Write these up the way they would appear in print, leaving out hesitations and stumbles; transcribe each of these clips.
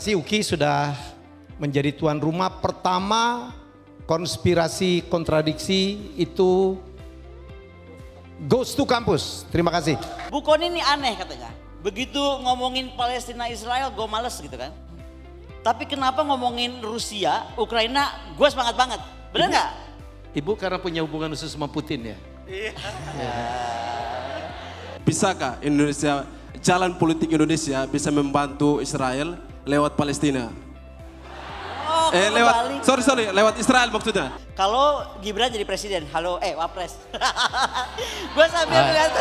kasih UKI sudah menjadi tuan rumah pertama konspirasi kontradiksi itu Goes to Campus. Terima kasih. Bu Koni ini aneh katanya. Begitu ngomongin Palestina Israel gue males gitu kan. Tapi kenapa ngomongin Rusia, Ukraina gue semangat banget. Bener nggak? Ibu karena punya hubungan khusus sama Putin ya? Iya. Bisakah Indonesia, jalan politik Indonesia bisa membantu Israel lewat Palestina? Oh, lewat Israel maksudnya. Kalau Gibran jadi presiden, wapres. Gue sambil ngeliat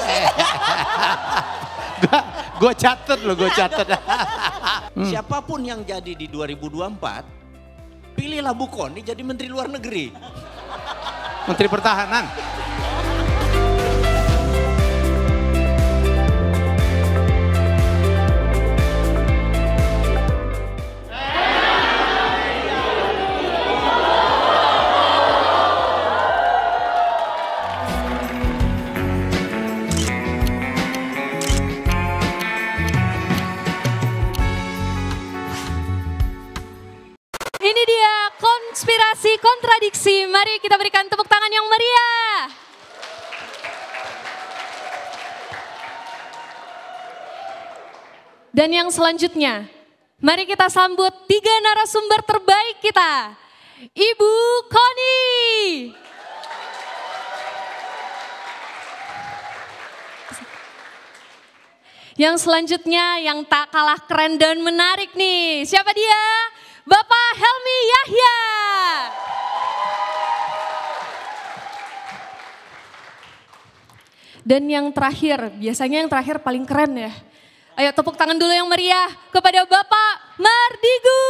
Gue catet loh, gue catet. Siapapun yang jadi di 2024, pilihlah Bu Koni jadi Menteri Luar Negeri. Menteri Pertahanan. Ini dia konspirasi kontradiksi. Mari kita berikan tepuk tangan yang meriah. Dan yang selanjutnya, mari kita sambut 3 narasumber terbaik kita. Ibu Koni. Yang selanjutnya yang tak kalah keren dan menarik nih. Siapa dia? Bapak Helmy Yahya. Dan yang terakhir, biasanya yang terakhir paling keren ya. Ayo tepuk tangan dulu yang meriah kepada Bapak Mardigu.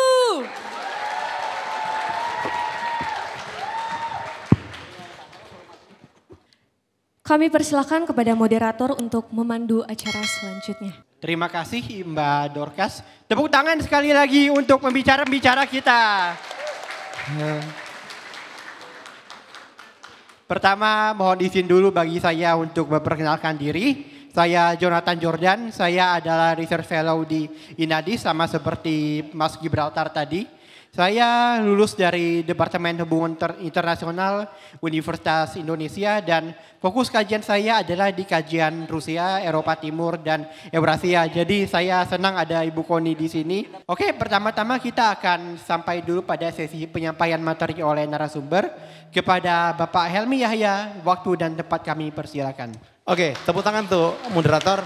Kami persilakan kepada moderator untuk memandu acara selanjutnya. Terima kasih Mbak Dorcas. Tepuk tangan sekali lagi untuk pembicara-pembicara kita. Pertama mohon izin dulu bagi saya untuk memperkenalkan diri. Saya Jonathan Jordan, saya adalah Research Fellow di INADI sama seperti Mas Gibraltar tadi. Saya lulus dari Departemen Hubungan Internasional Universitas Indonesia dan fokus kajian saya adalah di kajian Rusia, Eropa Timur dan Eurasia. Jadi saya senang ada Ibu Koni di sini. Oke, pertama-tama kita akan sampai dulu pada sesi penyampaian materi oleh narasumber. Kepada Bapak Helmy Yahya, waktu dan tempat kami persilakan. Oke, tepuk tangan tuh moderator.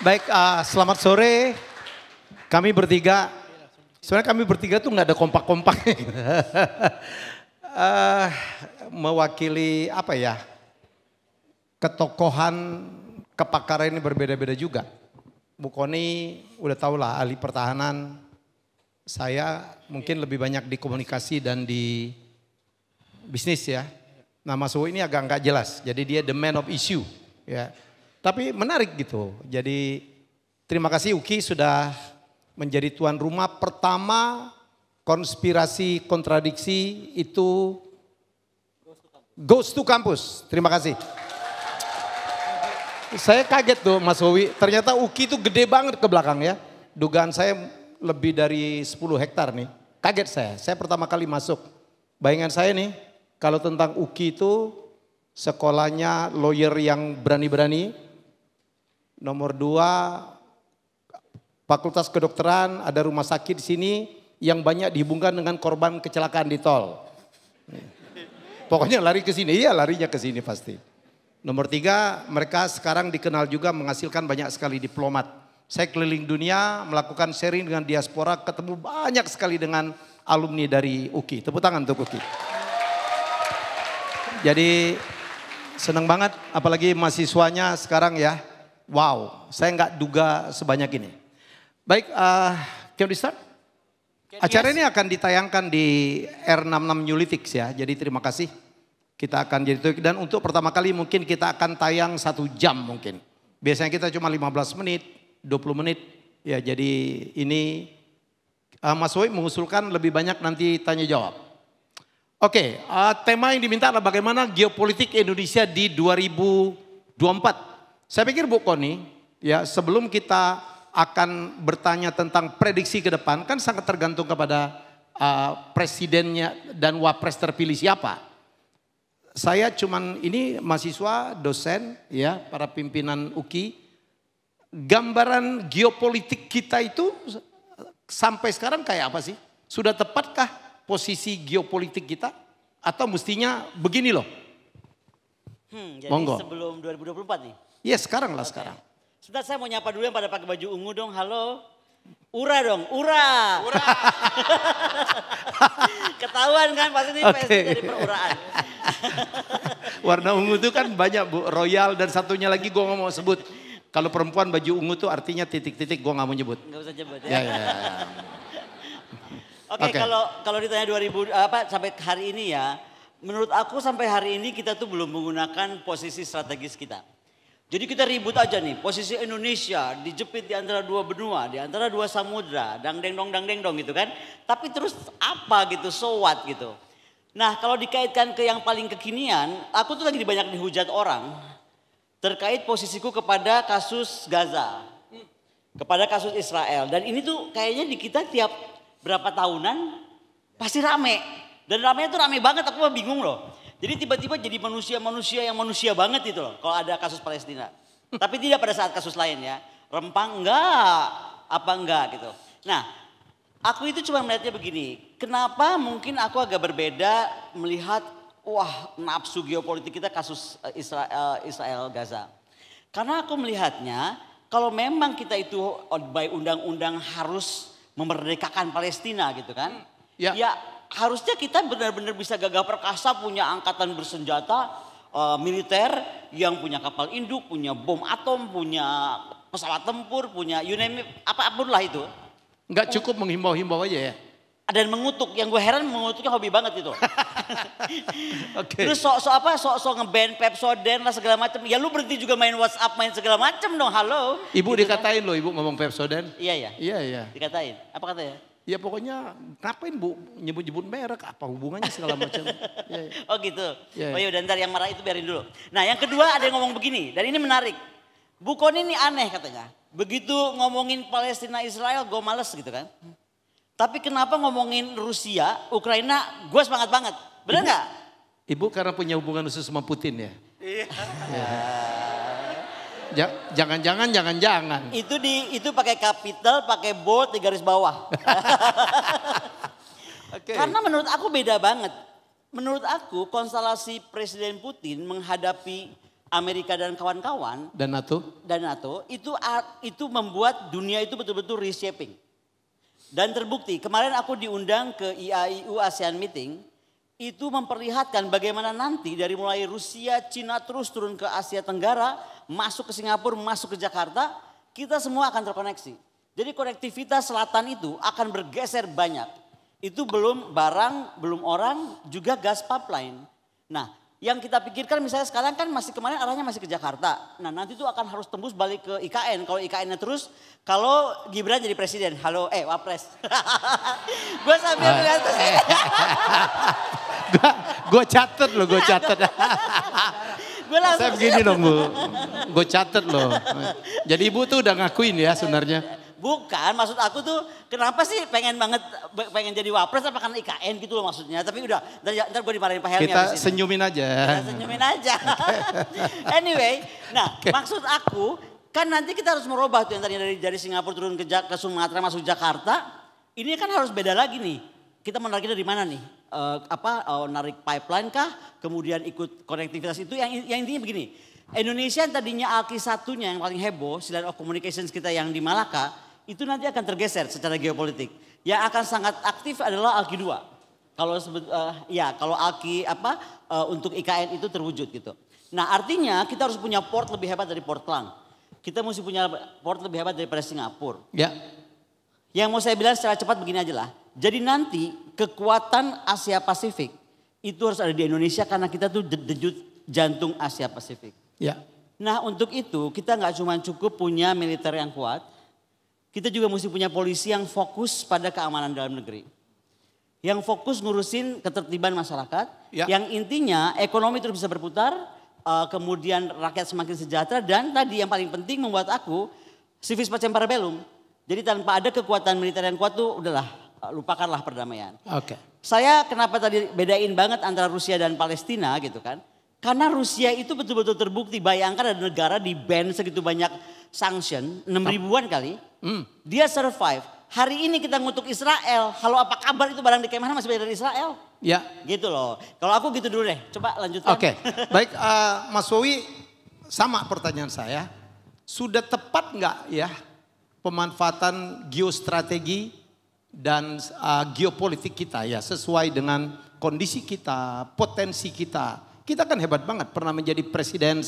Baik, selamat sore. Kami bertiga. Sebenarnya kami bertiga tuh nggak ada kompak-kompaknya. Mewakili apa ya, ketokohan, kepakaran ini berbeda-beda juga. Bu Koni udah tau lah ahli pertahanan. Saya mungkin lebih banyak di komunikasi dan di bisnis ya. Nah Mas Wo ini agak nggak jelas. Jadi dia the man of issue. Ya. Tapi menarik gitu. Jadi terima kasih UKI sudah menjadi tuan rumah pertama konspirasi kontradiksi itu Goes to Campus. Terima kasih. Saya kaget tuh Mas Wowi, ternyata UKI itu gede banget ke belakang ya. Dugaan saya lebih dari 10 hektar nih. Kaget saya pertama kali masuk. Bayangan saya nih, kalau tentang UKI itu sekolahnya lawyer yang berani-berani. Nomor 2, Fakultas Kedokteran, ada rumah sakit di sini yang banyak dihubungkan dengan korban kecelakaan di tol. Pokoknya lari ke sini, iya larinya ke sini pasti. Nomor 3, mereka sekarang dikenal juga menghasilkan banyak sekali diplomat. Saya keliling dunia melakukan sharing dengan diaspora, ketemu banyak sekali dengan alumni dari UKI. Tepuk tangan untuk UKI. Jadi senang banget, apalagi mahasiswanya sekarang ya. Wow, saya nggak duga sebanyak ini. Baik, can we start? Acara ini akan ditayangkan di R66 Newlytics ya, jadi terima kasih. Kita akan jadi, dan untuk pertama kali mungkin kita akan tayang 1 jam mungkin. Biasanya kita cuma 15 menit, 20 menit. Ya jadi ini Mas Woy mengusulkan lebih banyak nanti tanya jawab. Oke, tema yang diminta adalah bagaimana geopolitik Indonesia di 2024. Saya pikir Bu Koni, ya sebelum kita akan bertanya tentang prediksi ke depan kan sangat tergantung kepada presidennya dan wapres terpilih siapa. Saya cuman ini mahasiswa, dosen, ya, para pimpinan UKI. Gambaran geopolitik kita itu sampai sekarang kayak apa sih? Sudah tepatkah posisi geopolitik kita? Atau mestinya begini loh? Jadi Monggo. sebelum 2024 nih? Ya sekarang lah sekarang. Sebentar saya mau nyapa dulu yang pada pakai baju ungu dong, halo. Ura dong, ura. Ura. Ketahuan kan pasti ini Oke. PSD dari peruraan. Warna ungu itu kan banyak Bu, royal dan satunya lagi gue nggak mau sebut. Kalau perempuan baju ungu tuh artinya titik-titik gue nggak mau nyebut. Gak usah jemput Ya, ya. ya, ya. Oke, Oke. kalau ditanya 2000 sampai hari ini ya, menurut aku sampai hari ini kita tuh belum menggunakan posisi strategis kita. Jadi kita ribut aja nih, posisi Indonesia dijepit di antara dua benua, di antara dua samudra, dang deng dong gitu kan. Tapi terus apa gitu, so what gitu. Nah kalau dikaitkan ke yang paling kekinian, aku tuh lagi banyak dihujat orang terkait posisiku kepada kasus Gaza, kepada kasus Israel. Dan ini tuh kayaknya di kita tiap berapa tahunan pasti rame. Dan ramenya tuh rame banget, aku mah bingung loh. Jadi tiba-tiba jadi manusia-manusia yang manusia banget itu loh kalau ada kasus Palestina. Tapi tidak pada saat kasus lain ya. Rempang enggak, apa enggak gitu. Nah aku itu cuma melihatnya begini. Kenapa mungkin aku agak berbeda melihat wah nafsu geopolitik kita kasus Israel Gaza. Karena aku melihatnya kalau memang kita itu by undang-undang harus memerdekakan Palestina gitu kan. Ya. Ya harusnya kita benar-benar bisa gagah perkasa punya angkatan bersenjata militer yang punya kapal induk, punya bom atom, punya pesawat tempur, punya you name it, apapun lah itu. Nggak cukup menghimbau-himbau aja ya. Dan mengutuk, yang gue heran mengutuknya hobi banget itu. Oke. Terus sok ngeband Pepsodent lah segala macam. Ya lu berhenti juga main WhatsApp, main segala macam dong, halo. Ibu Gitu dikatain loh, ibu ngomong Pepsodent. Iya ya. Iya, iya. Dikatain. Apa katanya? Ya pokoknya ngapain Bu nyebut-nyebut merek, apa hubungannya segala macam. Ya, ya. Oh gitu. Iya, Oh iya. yaudah ntar yang marah itu biarin dulu. Nah yang kedua ada yang ngomong begini, dan ini menarik. Bu Koni ini aneh katanya. Begitu ngomongin Palestina Israel gue males gitu kan. Tapi kenapa ngomongin Rusia, Ukraina gue semangat banget. Bener nggak? Ibu karena punya hubungan khusus sama Putin ya? Iya. Jangan. Itu pakai capital, pakai bold di garis bawah. Oke. Karena menurut aku beda banget. Menurut aku konstelasi Presiden Putin menghadapi Amerika dan kawan-kawan Dan NATO? dan NATO itu membuat dunia itu betul-betul reshaping. Dan terbukti kemarin aku diundang ke IAIU ASEAN Meeting, itu memperlihatkan bagaimana nanti dari mulai Rusia, Cina terus turun ke Asia Tenggara, masuk ke Singapura, masuk ke Jakarta, kita semua akan terkoneksi. Jadi konektivitas selatan itu akan bergeser banyak. Itu belum barang, belum orang, juga gas pipeline. Nah yang kita pikirkan misalnya sekarang kan masih kemarin arahnya masih ke Jakarta. Nah nanti itu akan harus tembus balik ke IKN. Kalau IKN-nya terus, kalau Gibran jadi presiden, halo wapres. Gue sambil lihat ke sini. Gue catet loh, gue catet. Gue langsung Saya begini dong Bu, gue catet loh. Jadi ibu tuh udah ngakuin ya sebenarnya. Bukan, maksud aku tuh kenapa sih pengen jadi wapres apa karena IKN gitu loh maksudnya. Tapi udah, ntar gue dimarahin Pak Helmi Kita habis ini. senyumin aja. Kita senyumin aja. Anyway, nah maksud aku kan nanti kita harus merubah tuh yang tadinya dari Singapura turun ke Sumatera masuk Jakarta. Ini kan harus beda lagi nih. Kita menariknya dari mana nih? Narik pipeline kah? Kemudian ikut konektivitas itu yang intinya begini. Indonesia yang tadinya Alki satunya yang paling heboh, Silent of Communications kita yang di Malaka, itu nanti akan tergeser secara geopolitik. Yang akan sangat aktif adalah Alki 2. Kalau Alki untuk IKN itu terwujud gitu. Nah artinya kita harus punya port lebih hebat dari Port Klang. Kita mesti punya port lebih hebat daripada Singapura. Ya. Yang mau saya bilang secara cepat begini aja lah. Jadi nanti kekuatan Asia Pasifik itu harus ada di Indonesia karena kita tuh denyut jantung Asia Pasifik. Ya. Nah untuk itu kita nggak cuma cukup punya militer yang kuat. Kita juga mesti punya polisi yang fokus pada keamanan dalam negeri. Yang fokus ngurusin ketertiban masyarakat. Ya. Yang intinya ekonomi terus bisa berputar. Kemudian rakyat semakin sejahtera. Dan tadi yang paling penting membuat aku civis pacem para bellum. Jadi tanpa ada kekuatan militer yang kuat tuh udahlah, lupakanlah perdamaian. Oke. Saya kenapa tadi bedain banget antara Rusia dan Palestina gitu kan. Karena Rusia itu betul-betul terbukti. Bayangkan ada negara di ban segitu banyak sanction, 6 ribuan kali. Dia survive. Hari ini kita ngutuk Israel. Halo apa kabar itu barang di kemana masih beda dari Israel? Ya. Gitu loh. Kalau aku gitu dulu deh. Coba lanjutkan. Oke. Baik Mas Wowi, sama pertanyaan saya. Sudah tepat nggak ya pemanfaatan geostrategi dan geopolitik kita ya sesuai dengan kondisi kita, potensi kita. Kita kan hebat banget pernah menjadi presiden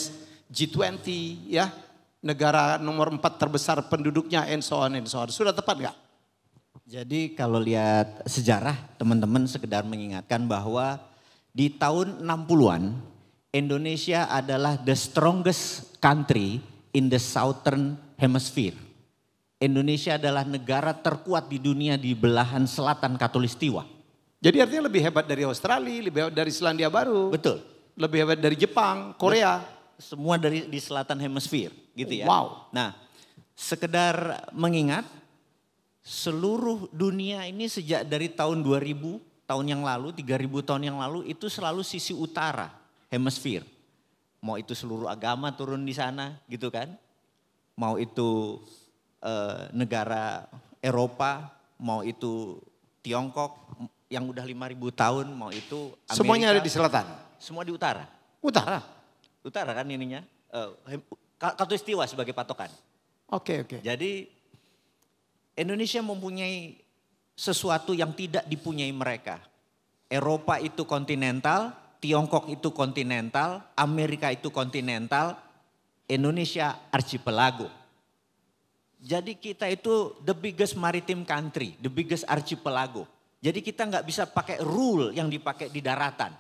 G20 ya. Negara nomor 4 terbesar penduduknya and so on and so on. Sudah tepat nggak? Jadi kalau lihat sejarah teman-teman sekedar mengingatkan bahwa di tahun 60-an Indonesia adalah the strongest country in the southern hemisphere. Indonesia adalah negara terkuat di dunia di belahan selatan Katulistiwa. Jadi artinya lebih hebat dari Australia, lebih hebat dari Selandia Baru. Betul. Lebih hebat dari Jepang, Korea. Semua di selatan hemisfer gitu ya. Wow. Nah, sekedar mengingat seluruh dunia ini sejak dari tahun 2000 tahun yang lalu, 3000 tahun yang lalu itu selalu sisi utara hemisfer. Mau itu seluruh agama turun di sana gitu kan. Mau itu negara Eropa, mau itu Tiongkok yang udah 5000 tahun, mau itu Amerika. Semuanya ada di selatan. Semua di utara. Utara. Utara kan ininya. Katulistiwa sebagai patokan. Oke. Jadi Indonesia mempunyai sesuatu yang tidak dipunyai mereka. Eropa itu kontinental, Tiongkok itu kontinental, Amerika itu kontinental, Indonesia archipelago. Jadi kita itu the biggest maritime country, the biggest archipelago. Jadi kita nggak bisa pakai rule yang dipakai di daratan.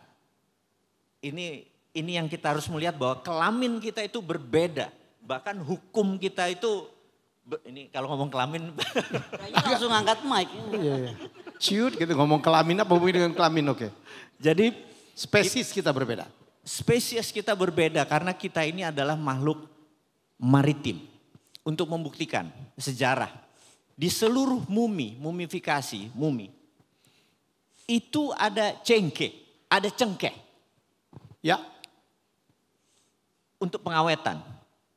Ini yang kita harus melihat bahwa kelamin kita itu berbeda. Bahkan hukum kita itu, ini kalau ngomong kelamin. Kayaknya langsung angkat mic. Iya. Ciut gitu ngomong kelamin apa hubungannya dengan kelamin oke. Jadi Spesies kita berbeda. spesies kita berbeda karena kita ini adalah makhluk maritim. Untuk membuktikan sejarah. Di seluruh mumifikasi, itu ada cengkeh. Ya. Untuk pengawetan.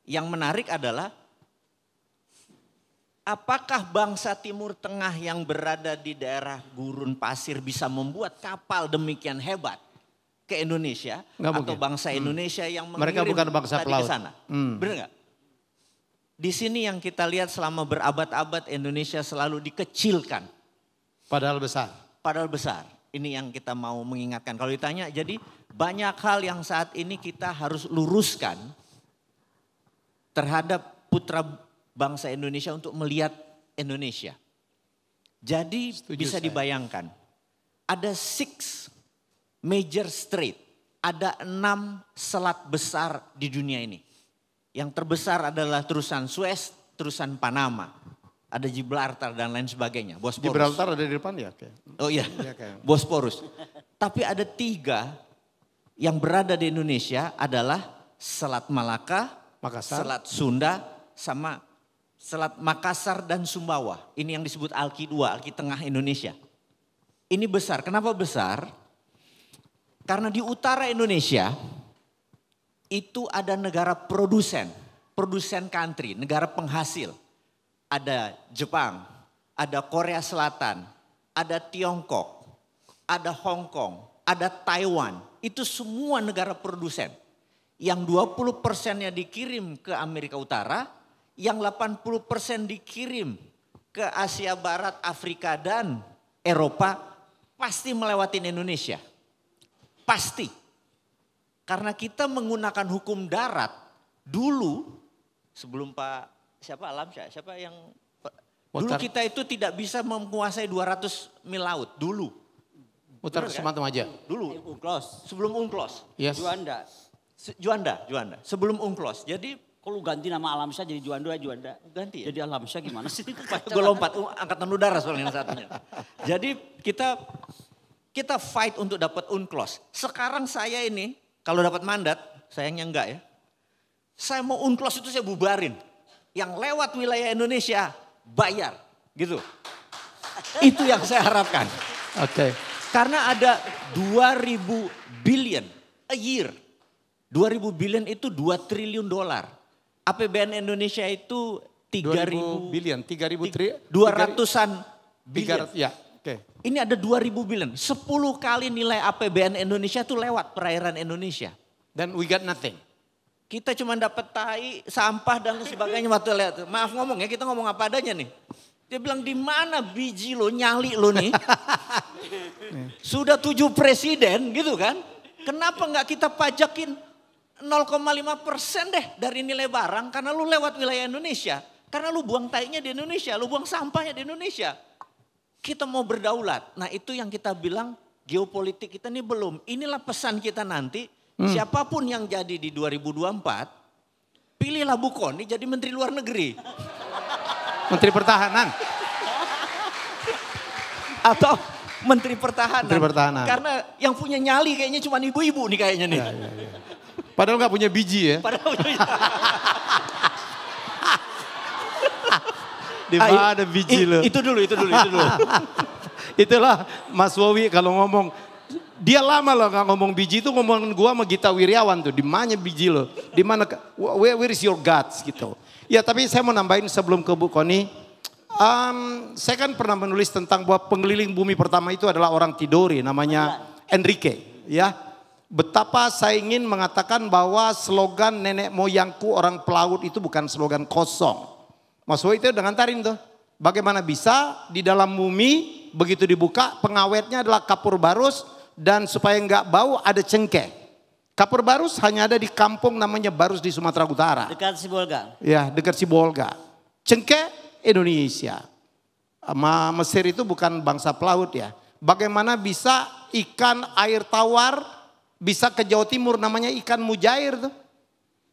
Yang menarik adalah apakah bangsa Timur Tengah yang berada di daerah gurun pasir bisa membuat kapal demikian hebat ke Indonesia? Nggak atau mungkin. bangsa Indonesia yang mengirim Mereka bukan bangsa tadi pelaut. ke sana? Benar nggak? Di sini yang kita lihat selama berabad-abad Indonesia selalu dikecilkan. Padahal besar. Padahal besar. Ini yang kita mau mengingatkan. Kalau ditanya, jadi banyak hal yang saat ini kita harus luruskan terhadap putra bangsa Indonesia untuk melihat Indonesia. Jadi bisa dibayangkan, ada 6 major strait, ada 6 selat besar di dunia ini. Yang terbesar adalah terusan Suez, terusan Panama. Ada Gibraltar dan lain sebagainya. Bosporus. Gibraltar ada di depan ya? Oke. Oh iya, Oke. Bosporus. Tapi ada 3 yang berada di Indonesia adalah Selat Malaka, Makassar. Selat Sunda, sama Selat Makassar dan Sumbawa. Ini yang disebut Alki 2, Alki Tengah Indonesia. Ini besar. Kenapa besar? Karena di utara Indonesia itu ada negara produsen country, negara penghasil. Ada Jepang, ada Korea Selatan, ada Tiongkok, ada Hong Kong, ada Taiwan. Itu semua negara produsen. Yang 20%-nya dikirim ke Amerika Utara, yang 80% dikirim ke Asia Barat, Afrika dan Eropa, pasti melewatin Indonesia. Pasti. Karena kita menggunakan hukum darat dulu sebelum Pak siapa Alamsyah, siapa yang dulu kita itu tidak bisa menguasai 200 mil laut dulu. Mutar ke Sumatera aja. Dulu. UNCLOS. Sebelum UNCLOS. Yes. Juanda. Juanda. Sebelum UNCLOS. Jadi Kalau ganti nama Alamsyah jadi Juanda. ganti ya. Jadi Alamsyah gimana sih? Gue lompat, angkatan udara soalnya yang satunya. Jadi kita fight untuk dapat UNCLOS. Sekarang saya ini kalau dapat mandat, sayangnya enggak ya. Saya mau UNCLOS itu saya bubarin. yang lewat wilayah Indonesia bayar, gitu. Itu yang saya harapkan. Oke. Karena ada 2.000 billion a year. 2.000 billion itu 2 triliun dolar. APBN Indonesia itu 3.000 billion, 3.000 triliun. 200-an billion. Ya, oke. Ini ada 2.000 billion. 10 kali nilai APBN Indonesia itu lewat perairan Indonesia. Dan we got nothing. Kita cuma dapat tai, sampah dan sebagainya waktu lihat. Maaf ngomong ya, kita ngomong apa adanya nih. Dia bilang di mana biji lo, nyali lo nih. Sudah 7 presiden gitu kan. Kenapa nggak kita pajakin 0,5% deh dari nilai barang. Karena lu lewat wilayah Indonesia. Karena lu buang tainya di Indonesia, lu buang sampahnya di Indonesia. Kita mau berdaulat. Nah itu yang kita bilang geopolitik kita ini belum. Inilah pesan kita nanti. Siapapun yang jadi di 2024, pilihlah Bu Kony jadi Menteri Luar Negeri. Menteri Pertahanan. Atau Menteri Pertahanan. Menteri Pertahanan. Karena yang punya nyali kayaknya cuma ibu-ibu nih kayaknya nih. Ya. Padahal nggak punya biji ya. Di mana biji lo? Itu dulu. Itulah Mas Wowi kalau ngomong. Dia lama loh nggak ngomong biji itu ngomongin gua sama Gita Wirjawan tuh. Di mana biji lo? Di mana? Where is your guts gitu. Ya tapi saya mau nambahin sebelum ke Bu Kony. Saya kan pernah menulis tentang bahwa pengeliling bumi pertama itu adalah orang Tidore namanya Enrique. Ya, betapa saya ingin mengatakan bahwa slogan nenek moyangku orang pelaut itu bukan slogan kosong. Mas Wowi itu dengan tarin tuh. Bagaimana bisa di dalam bumi begitu dibuka pengawetnya adalah kapur barus dan supaya nggak bau ada cengkeh. Kapur barus hanya ada di kampung namanya Barus di Sumatera Utara. Dekat Sibolga. Ya, dekat Sibolga. Cengkeh Indonesia. Mesir itu bukan bangsa pelaut ya. Bagaimana bisa ikan air tawar bisa ke Jawa Timur namanya ikan mujair tuh.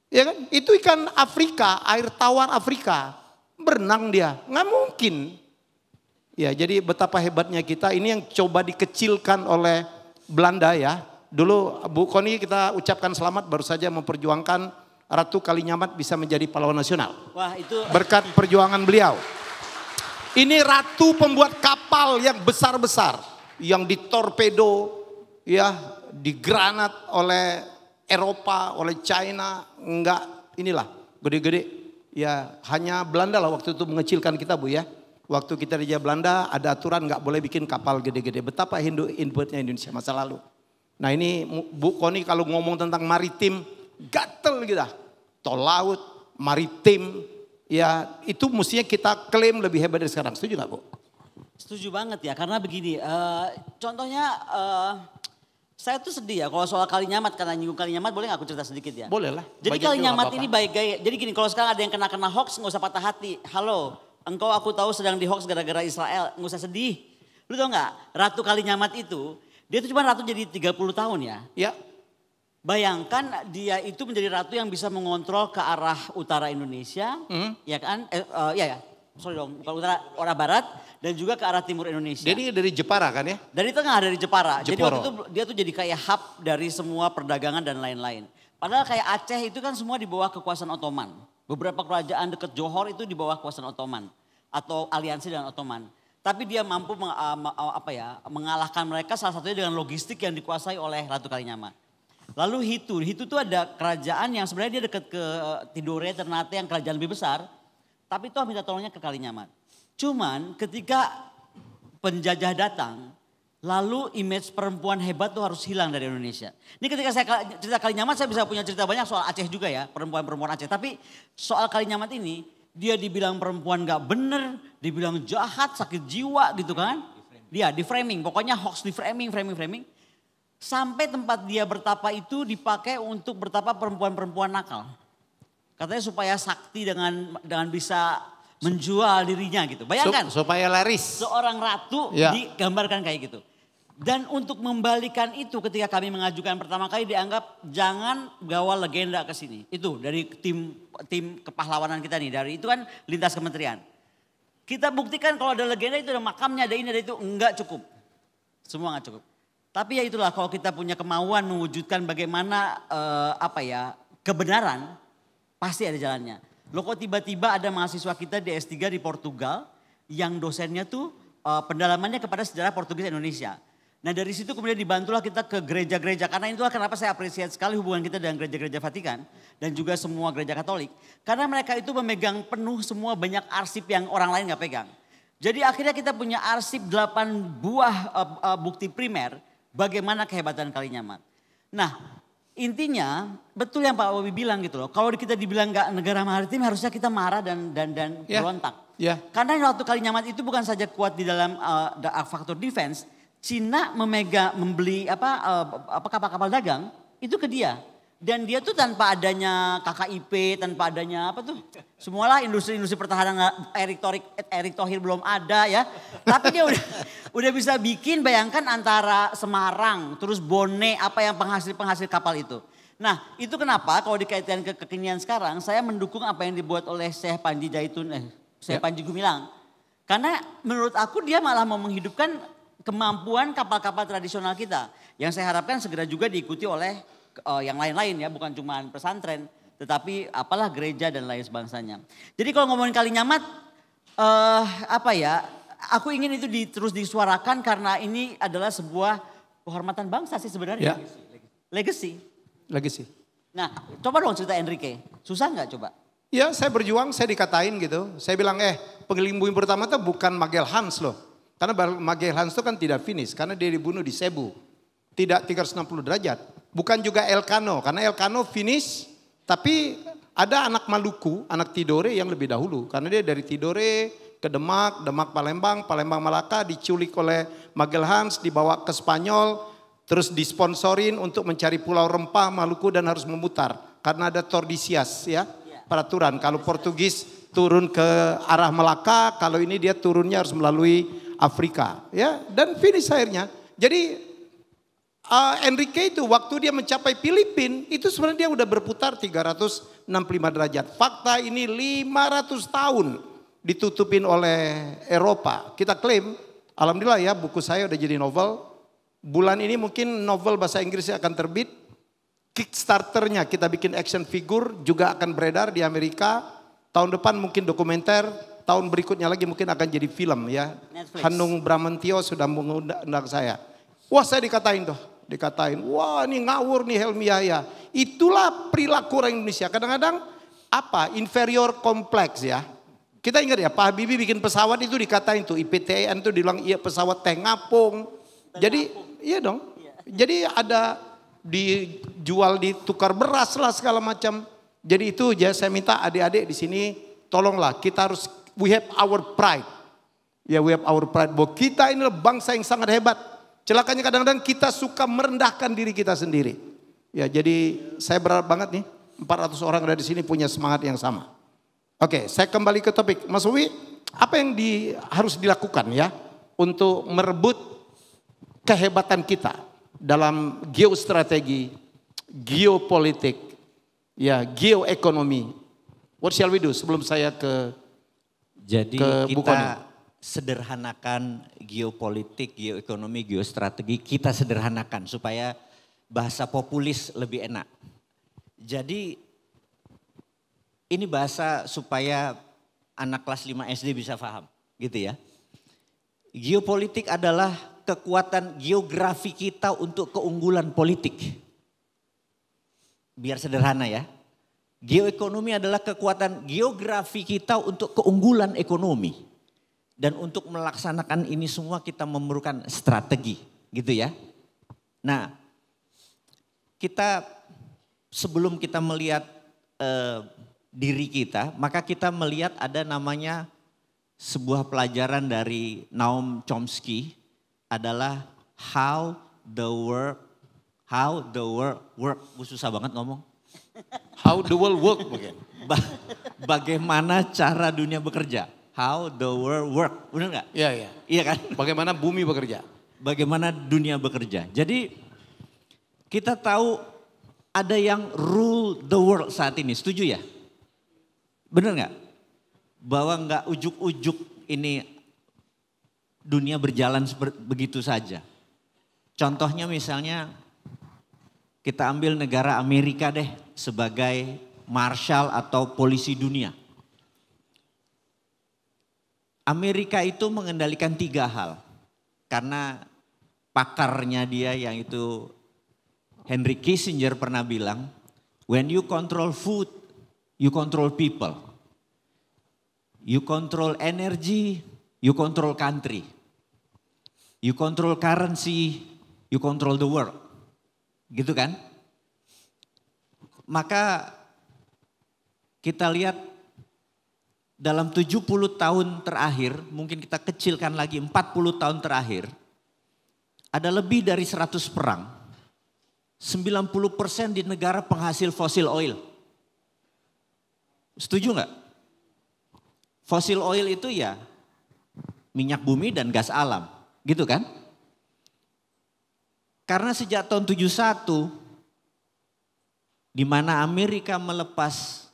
Ya kan? Itu ikan Afrika, air tawar Afrika. Berenang dia, nggak mungkin. Ya, jadi betapa hebatnya kita. Ini yang coba dikecilkan oleh Belanda ya. Dulu Bu Kony kita ucapkan selamat baru saja memperjuangkan Ratu Kalinyamat bisa menjadi pahlawan nasional. Wah itu. Berkat perjuangan beliau. Ini ratu pembuat kapal yang besar-besar. Yang ditorpedo, ya, digranat oleh Eropa, oleh China. Enggak, inilah gede-gede. Ya hanya Belanda lah waktu itu mengecilkan kita Bu ya. Waktu kita di Belanda ada aturan nggak boleh bikin kapal gede-gede. Betapa inputnya Indonesia masa lalu. Nah ini Bu Kony kalau ngomong tentang maritim gatel gitu. Tol laut, maritim, ya itu mestinya kita klaim lebih hebat dari sekarang. Setuju gak Bu? Setuju banget ya karena begini. Contohnya saya tuh sedih ya kalau soal Kalinyamat karena nyinggung Kalinyamat boleh gak aku cerita sedikit ya? Boleh lah. Jadi Kalinyamat ini baik gaya. Jadi gini kalau sekarang ada yang kena hoax gak usah patah hati. Halo engkau aku tahu sedang di hoax gara-gara Israel gak usah sedih. Lu tau gak Ratu Kalinyamat itu dia tuh cuma ratu jadi 30 tahun ya. Ya. Bayangkan dia itu menjadi ratu yang bisa mengontrol ke arah utara Indonesia, ya kan? Sorry dong, bukan utara, arah barat dan juga ke arah timur Indonesia. Jadi dari Jepara kan ya? Dari tengah, dari Jepara. Jadi Jeporo. waktu itu dia tuh jadi kayak hub dari semua perdagangan dan lain-lain. Padahal kayak Aceh itu kan semua di bawah kekuasaan Ottoman. Beberapa kerajaan dekat Johor itu di bawah kekuasaan Ottoman atau aliansi dengan Ottoman. Tapi dia mampu mengalahkan mereka salah satunya dengan logistik yang dikuasai oleh Ratu Kalinyamat. Lalu Hitu itu ada kerajaan yang sebenarnya dia dekat ke Tidore, Ternate yang kerajaan lebih besar. Tapi toh minta tolongnya ke Kalinyamat. Cuman ketika penjajah datang, lalu image perempuan hebat tuh harus hilang dari Indonesia. Ini ketika saya cerita Kalinyamat saya bisa punya cerita banyak soal Aceh juga ya, perempuan-perempuan Aceh. Tapi soal Kalinyamat ini dia dibilang perempuan gak bener, dibilang jahat, sakit jiwa gitu kan. Dia di framing, pokoknya hoax di framing. Sampai tempat dia bertapa itu dipakai untuk bertapa perempuan-perempuan nakal. Katanya supaya sakti dengan bisa menjual dirinya gitu. Bayangkan. Supaya laris. Seorang ratu digambarkan kayak gitu. Dan untuk membalikan itu ketika kami mengajukan pertama kali dianggap jangan bawa legenda ke sini. Itu dari tim kepahlawanan kita nih. Dari itu kan lintas kementerian. Kita buktikan kalau ada legenda itu ada makamnya, ada ini, ada itu. Enggak cukup. Semua enggak cukup. Tapi ya itulah kalau kita punya kemauan mewujudkan bagaimana kebenaran pasti ada jalannya. Loh kok tiba-tiba ada mahasiswa kita di S3 di Portugal yang dosennya tuh pendalamannya kepada sejarah Portugis Indonesia. Nah dari situ kemudian dibantulah kita ke gereja-gereja. Karena itulah kenapa saya apresiasi sekali hubungan kita dengan gereja-gereja Vatikan. Dan juga semua gereja Katolik. Karena mereka itu memegang penuh semua banyak arsip yang orang lain gak pegang. Jadi akhirnya kita punya arsip 8 buah bukti primer. Bagaimana kehebatan Kalinyamat. Nah intinya betul yang Pak Bobi bilang gitu loh. Kalau kita dibilang gak negara maritim harusnya kita marah dan berontak. Karena waktu Kalinyamat itu bukan saja kuat di dalam faktor defense. Cina membeli kapal-kapal dagang itu ke dia. Dan dia tuh tanpa adanya KKIP, tanpa adanya apa tuh. Semualah industri-industri pertahanan Erick Thohir belum ada ya. Tapi dia udah bisa bikin, bayangkan antara Semarang, terus Bone, apa yang penghasil kapal itu. Nah itu kenapa kalau dikaitkan ke kekinian sekarang, saya mendukung apa yang dibuat oleh Syekh Panji Panji Gumilang. Karena menurut aku dia malah mau menghidupkan kemampuan kapal-kapal tradisional kita. Yang saya harapkan segera juga diikuti oleh yang lain-lain ya. Bukan cuma pesantren. Tetapi apalah gereja dan lain sebangsanya. Jadi kalau ngomongin Kalinyamat. Aku ingin itu terus disuarakan karena ini adalah sebuah kehormatan bangsa sih sebenarnya. Legacy. Nah coba dong cerita Enrique. Susah nggak coba? Ya saya berjuang, saya dikatain gitu. Saya bilang penggiling bumi pertama itu bukan Magellan loh. Karena Magellan itu kan tidak finish, karena dia dibunuh di Cebu. Tidak 360 derajat. Bukan juga Elcano, karena Elcano finish, tapi ada anak Maluku, anak Tidore yang lebih dahulu. Karena dia dari Tidore ke Demak, Demak Palembang, Palembang Malaka, diculik oleh Magellan, dibawa ke Spanyol, terus disponsorin untuk mencari pulau rempah Maluku dan harus memutar. Karena ada Tordesillas ya, peraturan. Kalau Portugis turun ke arah Malaka, kalau ini dia turunnya harus melalui Afrika ya, dan finish akhirnya. Jadi Enrique itu waktu dia mencapai Filipina itu sebenarnya dia udah berputar 365 derajat. Fakta ini 500 tahun ditutupin oleh Eropa. Kita klaim, alhamdulillah ya buku saya udah jadi novel. Bulan ini mungkin novel bahasa Inggrisnya akan terbit. Kickstarternya kita bikin action figure juga akan beredar di Amerika. Tahun depan mungkin dokumenter. Tahun berikutnya lagi mungkin akan jadi film ya. Netflix. Hanung Bramantio sudah mengundang saya. Wah saya dikatain, wah ini ngawur nih Helmi Yahya. Itulah perilaku orang Indonesia. Kadang-kadang inferior kompleks ya. Kita ingat ya Pak Habibie bikin pesawat itu dikatain tuh IPTN tuh dibilang iya pesawat teh ngapung. Jadi iya dong. Jadi ada dijual ditukar beras lah segala macam. Jadi itu ya saya minta adik-adik di sini tolonglah kita harus we have our pride. Ya we have our pride. Bahwa kita ini bangsa yang sangat hebat. Celakanya kadang-kadang kita suka merendahkan diri kita sendiri. Ya jadi saya berharap banget nih 400 orang ada di sini punya semangat yang sama. Oke, saya kembali ke topik. Mas Uwi, apa yang harus dilakukan ya untuk merebut kehebatan kita dalam geostrategi, geopolitik, ya geoekonomi. What shall we do sebelum saya ke kita sederhanakan geopolitik, geoekonomi, geostrategi, kita sederhanakan supaya bahasa populis lebih enak. Jadi ini bahasa supaya anak kelas 5 SD bisa paham gitu ya. Geopolitik adalah kekuatan geografi kita untuk keunggulan politik. Biar sederhana ya. Geoekonomi adalah kekuatan geografi kita untuk keunggulan ekonomi. Dan untuk melaksanakan ini semua kita memerlukan strategi gitu ya. Nah kita sebelum kita melihat diri kita, maka kita melihat ada namanya sebuah pelajaran dari Noam Chomsky adalah how the world work. Susah banget ngomong. How the world work mungkin. Bagaimana cara dunia bekerja? How the world work. Benar nggak? Iya, iya. Iya kan? Bagaimana bumi bekerja? Bagaimana dunia bekerja. Jadi kita tahu ada yang rule the world saat ini. Setuju ya? Benar nggak? Bahwa nggak ujuk-ujuk ini dunia berjalan begitu saja. Contohnya misalnya kita ambil negara Amerika deh sebagai marshal atau polisi dunia. Amerika itu mengendalikan 3 hal. Karena pakarnya dia yang itu Henry Kissinger pernah bilang, when you control food, you control people. You control energy, you control country. You control currency, you control the world. Gitu kan? Maka kita lihat dalam 70 tahun terakhir, mungkin kita kecilkan lagi 40 tahun terakhir, ada lebih dari 100 perang. 90% di negara penghasil fosil oil. Setuju nggak? Fosil oil itu ya minyak bumi dan gas alam, gitu kan? Karena sejak tahun 71, di mana Amerika melepas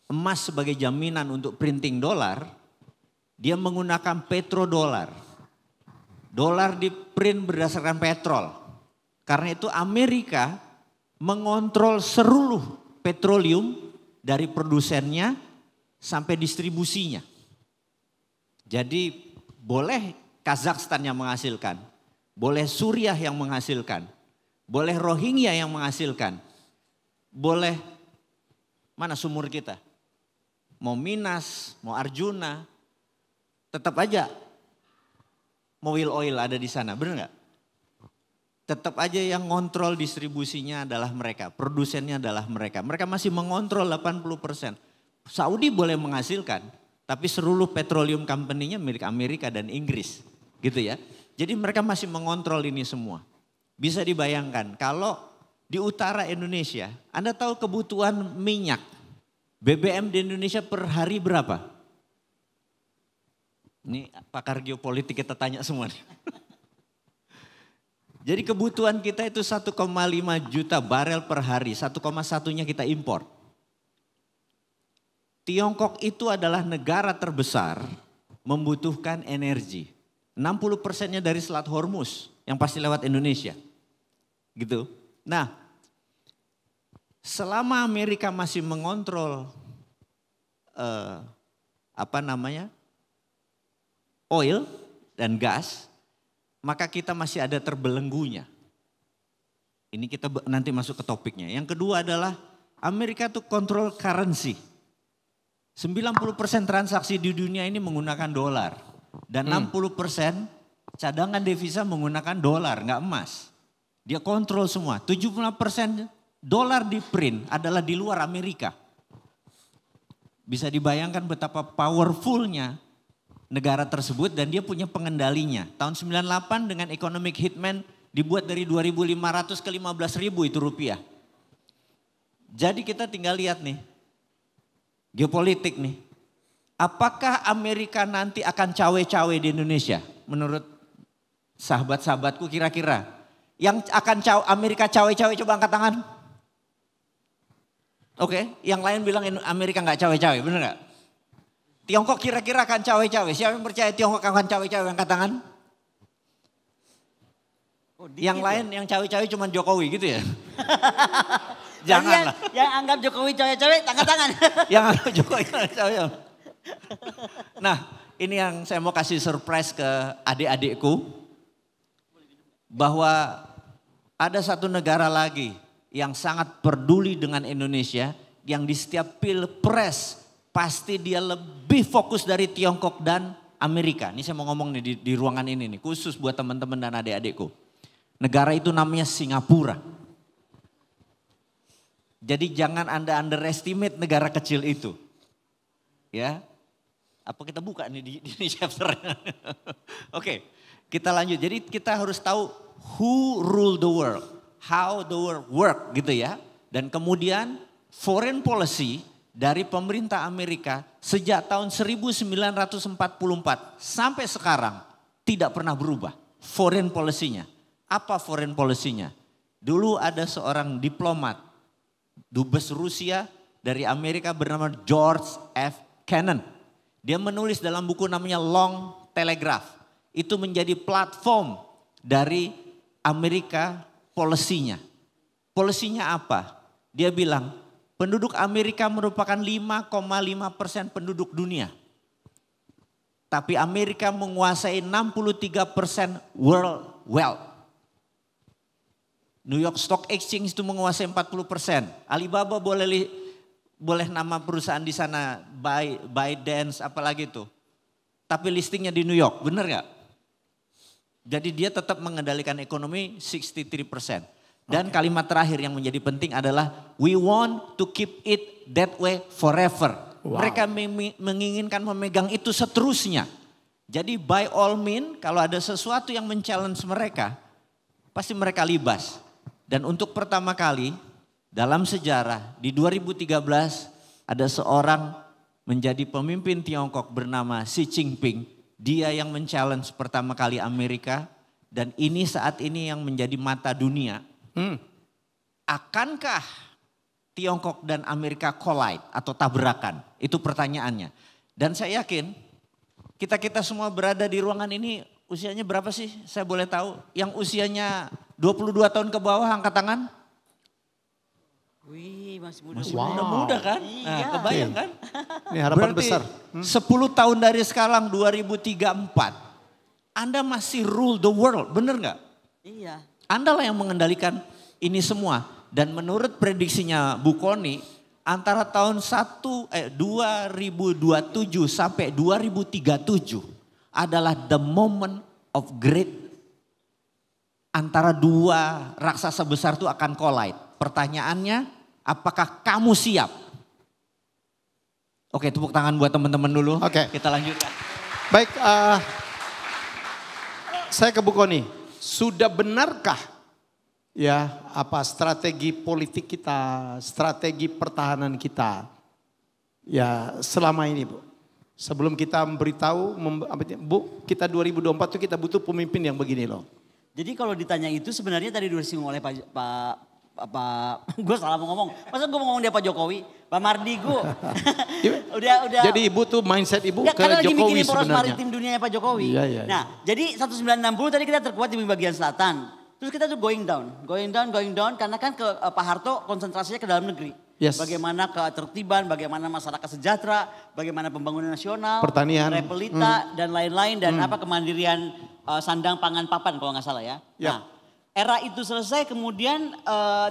emas sebagai jaminan untuk printing dolar, dia menggunakan petrodolar. Dolar di print berdasarkan petrol. Karena itu Amerika mengontrol seluruh petroleum dari produsennya sampai distribusinya. Jadi boleh Kazakhstan yang menghasilkan, boleh Suriah yang menghasilkan, boleh Rohingya yang menghasilkan, boleh mana sumur kita, mau Minas, mau Arjuna, tetap aja mobil oil ada di sana, benar nggak? Tetap aja yang ngontrol distribusinya adalah mereka, produsennya adalah mereka. Mereka masih mengontrol 80%. Saudi boleh menghasilkan, tapi seluruh petroleum company-nya milik Amerika dan Inggris, gitu ya. Jadi mereka masih mengontrol ini semua. Bisa dibayangkan kalau di utara Indonesia, Anda tahu kebutuhan minyak BBM di Indonesia per hari berapa? Ini pakar geopolitik kita tanya semua nih. Jadi kebutuhan kita itu 1,5 juta barel per hari, 1,1-nya kita impor. Tiongkok itu adalah negara terbesar membutuhkan energi. 60%-nya dari Selat Hormuz yang pasti lewat Indonesia. Gitu. Nah, selama Amerika masih mengontrol oil dan gas, maka kita masih ada terbelenggunya. Ini kita nanti masuk ke topiknya. Yang kedua adalah Amerika itu kontrol currency. 90% transaksi di dunia ini menggunakan dolar. Dan 60% cadangan devisa menggunakan dolar, nggak emas. Dia kontrol semua. 75% dolar di print adalah di luar Amerika. Bisa dibayangkan betapa powerfulnya negara tersebut dan dia punya pengendalinya. Tahun 98 dengan economic hitman dibuat dari 2.500 ke 15.000 itu rupiah. Jadi kita tinggal lihat nih, geopolitik nih. Apakah Amerika nanti akan cawe-cawe di Indonesia? Menurut sahabat-sahabatku kira-kira. Yang akan Amerika cawe-cawe coba angkat tangan. Oke, yang lain bilang Amerika nggak cawe-cawe, bener nggak? Tiongkok kira-kira akan cawe-cawe. Siapa yang percaya Tiongkok akan cawe-cawe? Angkat tangan. Yang lain yang cawe-cawe cuma Jokowi gitu ya? Janganlah. Yang anggap Jokowi cawe-cawe, angkat tangan. Yang anggap Jokowi cawe-cawe. Nah, ini yang saya mau kasih surprise ke adik-adikku. Bahwa ada satu negara lagi yang sangat peduli dengan Indonesia. Yang di setiap pilpres pasti dia lebih fokus dari Tiongkok dan Amerika. Ini saya mau ngomong nih di ruangan ini nih, khusus buat teman-teman dan adik-adikku. Negara itu namanya Singapura. Jadi jangan Anda underestimate negara kecil itu. Ya. Apa kita buka nih di chapter. Oke, kita lanjut. Jadi kita harus tahu who rule the world, how the world work gitu ya. Dan kemudian foreign policy dari pemerintah Amerika sejak tahun 1944 sampai sekarang tidak pernah berubah. Foreign policy-nya. Apa foreign policy-nya? Dulu ada seorang diplomat, dubes Rusia dari Amerika bernama George F. Kennan. Dia menulis dalam buku namanya Long Telegraph. Itu menjadi platform dari Amerika policy-nya. Policy-nya apa? Dia bilang, penduduk Amerika merupakan 5,5% penduduk dunia. Tapi Amerika menguasai 63% world wealth. New York Stock Exchange itu menguasai 40%. Alibaba boleh nama perusahaan di sana, ByteDance apalagi itu. Tapi listingnya di New York, benar nggak? Jadi dia tetap mengendalikan ekonomi 63%. Dan kalimat terakhir yang menjadi penting adalah we want to keep it that way forever. Wow. Mereka menginginkan memegang itu seterusnya. Jadi by all means kalau ada sesuatu yang men-challenge mereka, pasti mereka libas. Dan untuk pertama kali dalam sejarah di 2013 ada seorang menjadi pemimpin Tiongkok bernama Xi Jinping. Dia yang men-challenge pertama kali Amerika dan ini saat ini yang menjadi mata dunia. Akankah Tiongkok dan Amerika collide atau tabrakan? Itu pertanyaannya. Dan saya yakin kita semua berada di ruangan ini usianya berapa sih? Saya boleh tahu yang usianya 22 tahun ke bawah angkat tangan? Wih, masih muda. Masih wow. Muda kan? Iya. Nah, kebayang kan? Ini harapan Berarti besar. 10 tahun dari sekarang 2034. Anda masih rule the world, bener nggak? Iya. Anda lah yang mengendalikan ini semua. Dan menurut prediksinya Bu Koni, antara tahun 2027 sampai 2037 adalah the moment of great. Antara dua raksasa besar itu akan collide. Pertanyaannya, apakah kamu siap? Oke, tepuk tangan buat teman-teman dulu. Oke. Kita lanjutkan. Baik, saya ke Bu Koni. Sudah benarkah ya apa strategi politik kita, strategi pertahanan kita ya selama ini Bu? Sebelum kita memberitahu, Bu, kita 2024 itu kita butuh pemimpin yang begini loh. Jadi kalau ditanya itu sebenarnya tadi disinggung oleh Pak gue salah mau ngomong. Masa gue mau ngomong dia Pak Jokowi, Pak Mardigu. udah. Jadi ibu tuh mindset ibu ya, ke karena lagi Jokowi mikirin poros sebenarnya. maritim dunianya Pak Jokowi. Iya. Nah, jadi 1960 tadi kita terkuat di bagian selatan. Terus kita tuh going down karena kan ke Pak Harto konsentrasinya ke dalam negeri. Yes. Bagaimana ketertiban, bagaimana masyarakat sejahtera, bagaimana pembangunan nasional, pertanian, repelita dan lain-lain dan apa kemandirian sandang pangan papan kalau nggak salah ya. Yep. Nah, era itu selesai kemudian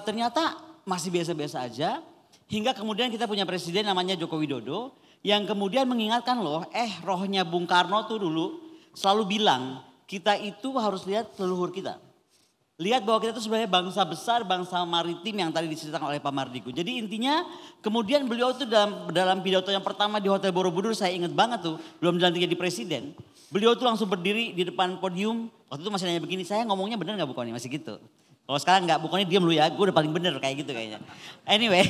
ternyata masih biasa-biasa aja hingga kemudian kita punya presiden namanya Joko Widodo yang kemudian mengingatkan loh, rohnya Bung Karno tuh dulu selalu bilang kita itu harus lihat leluhur kita. Lihat bahwa kita itu sebenarnya bangsa besar, bangsa maritim yang tadi diceritakan oleh Pak Mardigu. Jadi intinya kemudian beliau itu dalam pidato yang pertama di Hotel Borobudur saya ingat banget tuh. Belum dilantik jadi presiden. Beliau tuh langsung berdiri di depan podium. Waktu itu masih nanya begini, saya ngomongnya benar gak Bu Koni? Masih gitu. Kalau sekarang gak, Bu Koni diam lu ya, gue udah paling bener kayak gitu kayaknya. Anyway,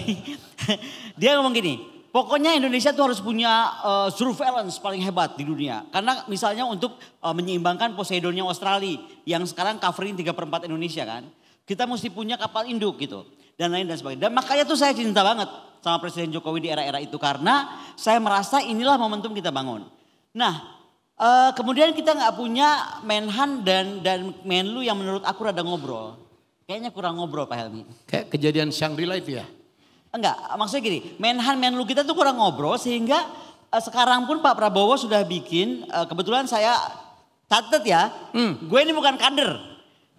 dia ngomong gini. Pokoknya Indonesia tuh harus punya surveillance paling hebat di dunia. Karena misalnya untuk menyeimbangkan Poseidonnya Australia yang sekarang covering 3/4 Indonesia kan. Kita mesti punya kapal induk gitu. Dan lain dan sebagainya. Dan makanya tuh saya cinta banget sama Presiden Jokowi di era-era itu. Karena saya merasa inilah momentum kita bangun. Nah kemudian kita gak punya Menhan dan Menlu yang menurut aku rada ngobrol. Kayaknya kurang ngobrol Pak Helmi. Kayak kejadian Shangri-La itu ya? Enggak, maksudnya gini, Menlu kita tuh kurang ngobrol sehingga sekarang pun Pak Prabowo sudah bikin, kebetulan saya catat ya, gue ini bukan kader.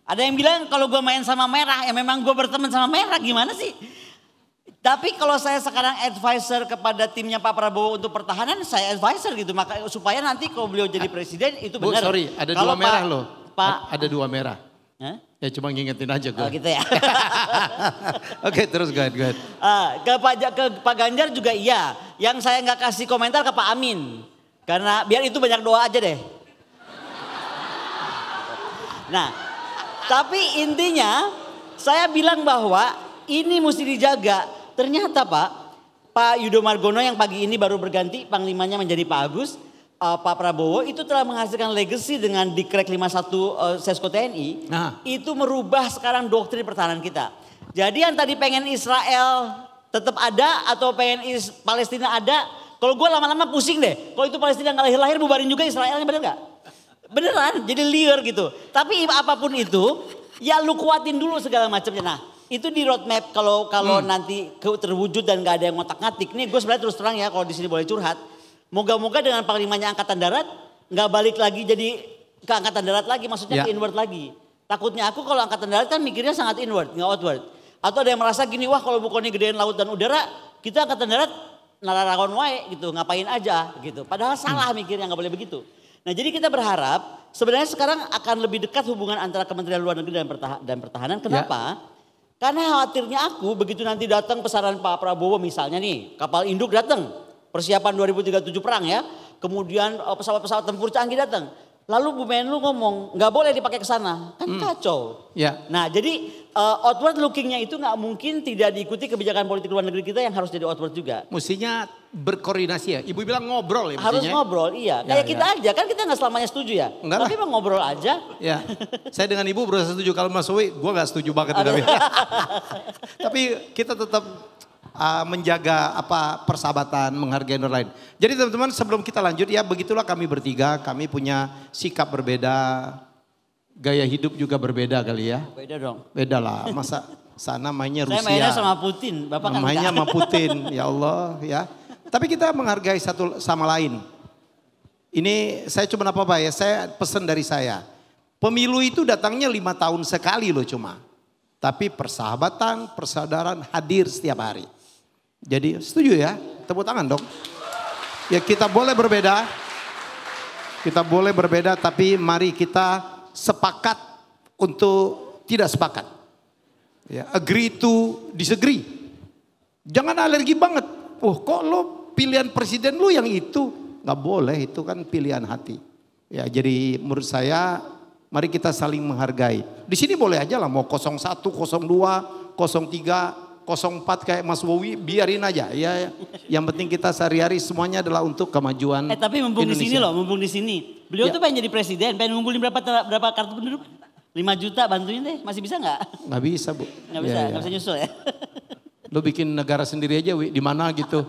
Ada yang bilang kalau gue main sama merah, ya memang gue berteman sama merah, gimana sih? Tapi kalau saya sekarang advisor kepada timnya Pak Prabowo untuk pertahanan, saya advisor gitu. Maka supaya nanti kalau beliau jadi presiden itu benar. Bu, sorry, ada kalau dua merah loh. Pak, ada dua merah. Hah? Ya cuma ngingetin aja gue. Oh gitu ya. Oke, terus go ahead. Ke Pak Ganjar juga iya. Yang saya nggak kasih komentar ke Pak Amin. Karena biar itu banyak doa aja deh. Nah, tapi intinya saya bilang bahwa ini mesti dijaga. Ternyata Pak Yudo Margono yang pagi ini baru berganti, panglimanya menjadi Pak Agus. Pak Prabowo itu telah menghasilkan legacy dengan Dikrek 51 Sesko TNI. Itu merubah sekarang doktrin pertahanan kita. Jadi yang tadi pengen Israel tetap ada atau pengen Palestina ada. Kalau gue lama-lama pusing deh. Kalau itu Palestina gak lahir-lahir bubarin juga Israelnya, bener gak? Beneran jadi liar gitu. Tapi apapun itu ya lu kuatin dulu segala macamnya. Nah itu di roadmap kalau nanti terwujud dan gak ada yang ngotak-ngatik. Nih gue sebenarnya terus terang ya kalau di sini boleh curhat. Moga-moga dengan Panglimanya Angkatan Darat nggak balik lagi jadi ke angkatan darat lagi, maksudnya Ya. ke inward lagi. Takutnya aku kalau angkatan darat kan mikirnya sangat inward, nggak outward. Atau ada yang merasa gini, wah kalau bukannya gedein laut dan udara, kita angkatan darat nararawan wae gitu, ngapain aja gitu. Padahal salah mikirnya, nggak boleh begitu. Nah jadi kita berharap sebenarnya sekarang akan lebih dekat hubungan antara Kementerian Luar Negeri dan Pertahanan. Kenapa? Karena khawatirnya aku begitu nanti datang pesanan Pak Prabowo misalnya nih, kapal induk datang, persiapan 2037 perang ya. Kemudian pesawat-pesawat tempur canggih datang. Lalu Bu Menlu ngomong nggak boleh dipakai ke sana, kan kacau. Ya. Nah jadi outward lookingnya itu nggak mungkin tidak diikuti kebijakan politik luar negeri kita yang harus jadi outward juga. Mestinya berkoordinasi ya. Ibu bilang ngobrol ya Harus mestinya. ngobrol, iya. Ya, Kayak ya. kita aja, kan kita nggak selamanya setuju ya. Enggak Tapi lah. emang ngobrol aja. Ya, saya dengan ibu berusaha setuju. Kalau Mas Zoe, gue gak setuju banget. Tapi kita tetap menjaga persahabatan, menghargai orang lain. Jadi teman-teman sebelum kita lanjut ya begitulah kami bertiga. Kami punya sikap berbeda, gaya hidup juga berbeda kali ya. Beda dong. Beda lah, masa sana mainnya Rusia. Saya mainnya sama Putin, Bapak kan Mainnya enggak. sama Putin, ya Allah ya. Tapi kita menghargai satu sama lain. Ini saya cuma apa ya, saya pesan dari saya. Pemilu itu datangnya 5 tahun sekali loh cuma. Tapi persahabatan, persaudaraan hadir setiap hari. Jadi setuju ya, tepuk tangan dong. Ya kita boleh berbeda. Kita boleh berbeda tapi mari kita sepakat untuk tidak sepakat. Ya, agree to disagree. Jangan alergi banget. Oh kok lo pilihan presiden lu yang itu. Gak boleh, itu kan pilihan hati. Ya jadi menurut saya mari kita saling menghargai. Di sini boleh aja lah mau 01, 02, 03, 04 kayak Mas Wowi biarin aja. Ya, yang penting kita sehari-hari semuanya adalah untuk kemajuan Tapi mumpung di sini Indonesia. loh, mumpung di sini. Beliau Ya. tuh pengen jadi presiden, pengen ngumpulin berapa kartu penduduk? 5 juta bantuin deh, masih bisa nggak? Nggak bisa Bu. Nggak bisa, Ya, nggak ya. bisa nyusul ya. Lo bikin negara sendiri aja Wi, di mana gitu.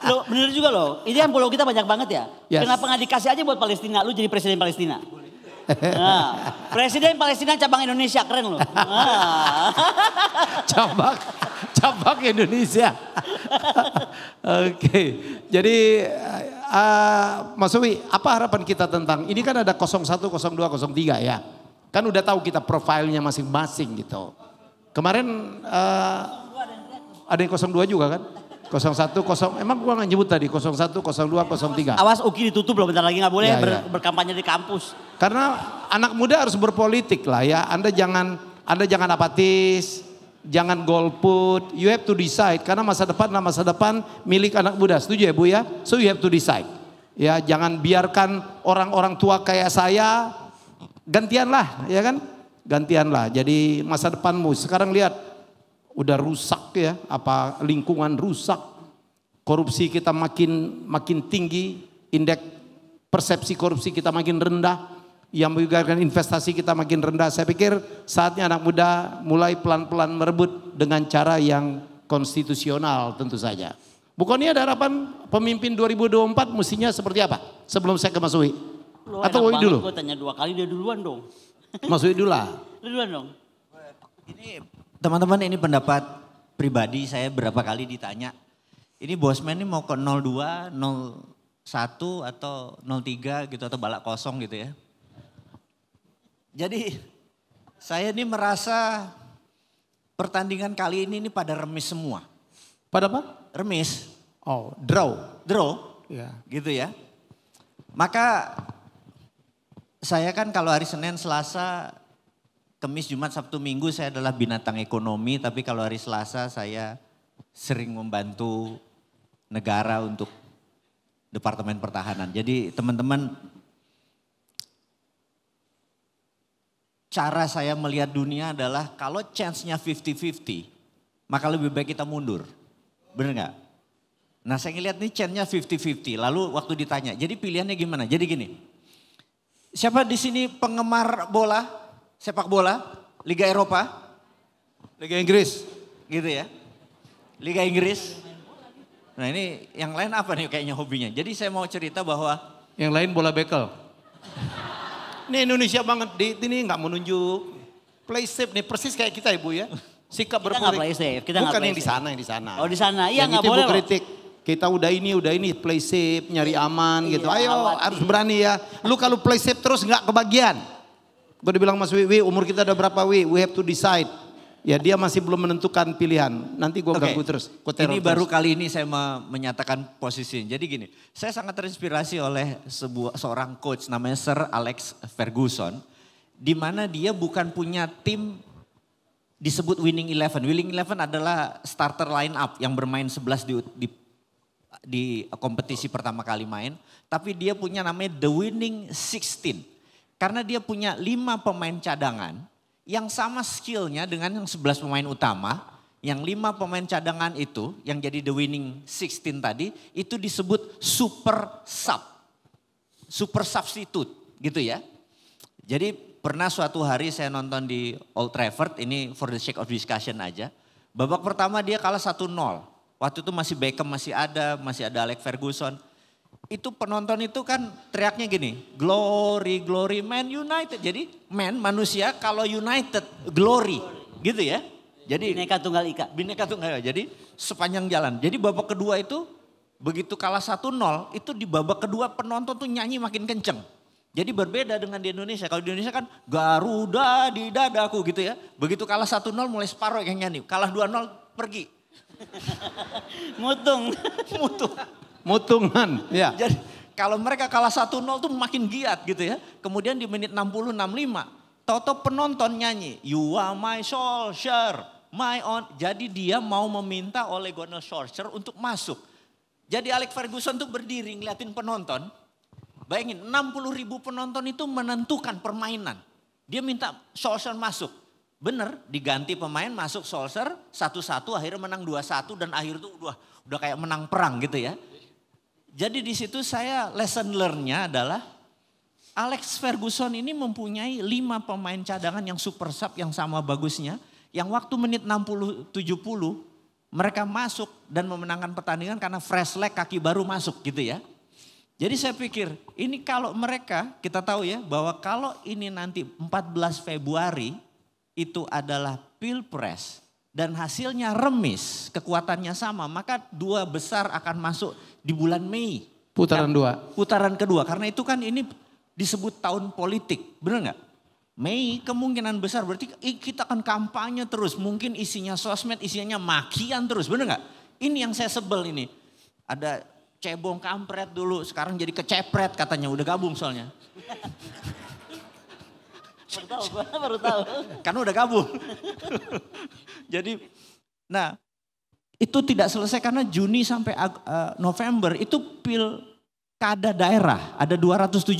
Loh, bener juga loh, ini kan pulau kita banyak banget ya. Yes. Kenapa nggak dikasih aja buat Palestina, lu jadi presiden Palestina? Nah, presiden Palestina cabang Indonesia, keren loh. Nah. cabang Indonesia. Oke, jadi Mas Uwi, apa harapan kita tentang ini kan ada 01, 02, 03 ya. Kan udah tahu kita profilnya masing-masing gitu. Kemarin ada yang 02 juga kan? 01, emang gua nggak nyebut tadi 01, 02, 03. Awas UKI ditutup loh bentar lagi, nggak boleh Ya, ya. berkampanye di kampus. Karena anak muda harus berpolitik lah ya. Anda jangan apatis, jangan golput. You have to decide karena masa depan adalah masa depan milik anak muda. Setuju ya Bu ya? So you have to decide. Ya jangan biarkan orang-orang tua kayak saya gantianlah ya kan? Gantianlah. Jadi masa depanmu sekarang lihat udah rusak ya, apa lingkungan rusak. Korupsi kita makin tinggi, indeks persepsi korupsi kita makin rendah, yang mengakibatkan investasi kita makin rendah. Saya pikir saatnya anak muda mulai pelan-pelan merebut dengan cara yang konstitusional tentu saja. Bukannya ada harapan pemimpin 2024 mestinya seperti apa? Sebelum saya ke Mas Uwi. Atau Uwi dulu? Gue tanya 2 kali, dia duluan dong. Mas Uwi dulu lah. Duluan dong. Ini teman-teman, ini pendapat pribadi saya berapa kali ditanya. Ini Bosman ini mau ke 02, 01 atau 03 gitu atau balak kosong gitu ya. Jadi saya ini merasa pertandingan kali ini pada remis semua. Pada apa? Remis, Oh, draw. draw Ya. gitu ya. Maka saya kan kalau hari Senin, Selasa, Kamis, Jumat, Sabtu, Minggu saya adalah binatang ekonomi, tapi kalau hari Selasa saya sering membantu negara untuk Departemen Pertahanan. Jadi teman-teman, cara saya melihat dunia adalah kalau chance-nya 50-50, maka lebih baik kita mundur. Bener nggak? Nah saya ngeliat nih chance-nya 50-50, lalu waktu ditanya, jadi pilihannya gimana? Jadi gini, siapa di sini penggemar bola? Sepak bola, Liga Eropa, Liga Inggris. gitu ya. Liga Inggris. Nah ini yang lain apa nih kayaknya hobinya. Jadi saya mau cerita bahwa Yang lain bola bekel. Ini Indonesia banget, di ini nggak menunjuk play safe nih, persis kayak kita Ibu ya. Sikap Kita nggak play berpolitik. safe, kita nggak Bukan play yang di safe. sana, yang di sana. Oh di sana, iya Yang nggak itu Ibu boleh loh. kritik. Kita udah ini, play safe, nyari aman gitu. Iya, Ayo khawatir. harus berani ya. Lu kalau play safe terus nggak kebagian. Gue dibilang Mas Wiwi, umur kita udah berapa Wi? We have to decide. Ya dia masih belum menentukan pilihan. Nanti gue Oke. ganggu terus. Gua teror Ini terus. baru kali ini saya menyatakan posisinya. Jadi gini, saya sangat terinspirasi oleh seorang coach namanya Sir Alex Ferguson. Di mana dia bukan punya tim disebut Winning Eleven. Winning Eleven adalah starter line up yang bermain 11 di kompetisi pertama kali main. Tapi dia punya namanya The Winning 16. Karena dia punya 5 pemain cadangan yang sama skillnya dengan yang 11 pemain utama. Yang 5 pemain cadangan itu yang jadi The Winning 16 tadi itu disebut super sub. Super substitute gitu ya. Jadi pernah suatu hari saya nonton di Old Trafford, ini for the sake of discussion aja. Babak pertama dia kalah 1-0. Waktu itu masih Beckham masih ada Alex Ferguson. Itu penonton itu kan teriaknya gini, glory, glory Man United. Jadi man manusia, kalau United glory gitu ya. Jadi Bineka Tunggal Ika. Bineka Tunggal Ika. Jadi sepanjang jalan. Jadi babak kedua itu begitu kalah 1-0 itu di babak kedua penonton tuh nyanyi makin kenceng. Jadi berbeda dengan di Indonesia. Kalau di Indonesia kan Garuda di dadaku gitu ya. Begitu kalah 1-0 mulai separuh yang nyanyi. Kalah 2-0 pergi. Mutung. Mutungan. Ya. Jadi kalau mereka kalah 1-0 tuh makin giat gitu ya. Kemudian di menit 60, 65. Toto penonton nyanyi. You are my Solskjaer, my on. Jadi dia mau meminta Ole Gunnar Solskjaer untuk masuk. Jadi Alex Ferguson tuh berdiri ngeliatin penonton. Bayangin 60.000 penonton itu menentukan permainan. Dia minta Solskjaer masuk. Bener diganti pemain masuk Solskjaer 1-1 akhirnya menang 2-1 dan akhir itu udah kayak menang perang gitu ya. Jadi di situ saya lesson learn-nya adalah Alex Ferguson ini mempunyai 5 pemain cadangan yang super sub yang sama bagusnya. Yang waktu menit 60-70 mereka masuk dan memenangkan pertandingan karena fresh leg kaki baru masuk gitu ya. Jadi saya pikir ini kalau mereka kita tahu ya bahwa kalau ini nanti 14 Februari itu adalah pilpres dan hasilnya remis kekuatannya sama maka 2 besar akan masuk di bulan Mei. Putaran 2. Putaran kedua karena itu kan ini disebut tahun politik benar nggak? Mei kemungkinan besar berarti kita akan kampanye terus mungkin isinya sosmed isinya makian terus benar nggak? Ini yang saya sebel ini ada cebong kampret dulu sekarang jadi kecepret katanya udah gabung soalnya. Baru tahu. Kan udah gabung. Jadi nah itu tidak selesai karena Juni sampai November itu pilkada daerah ada 277.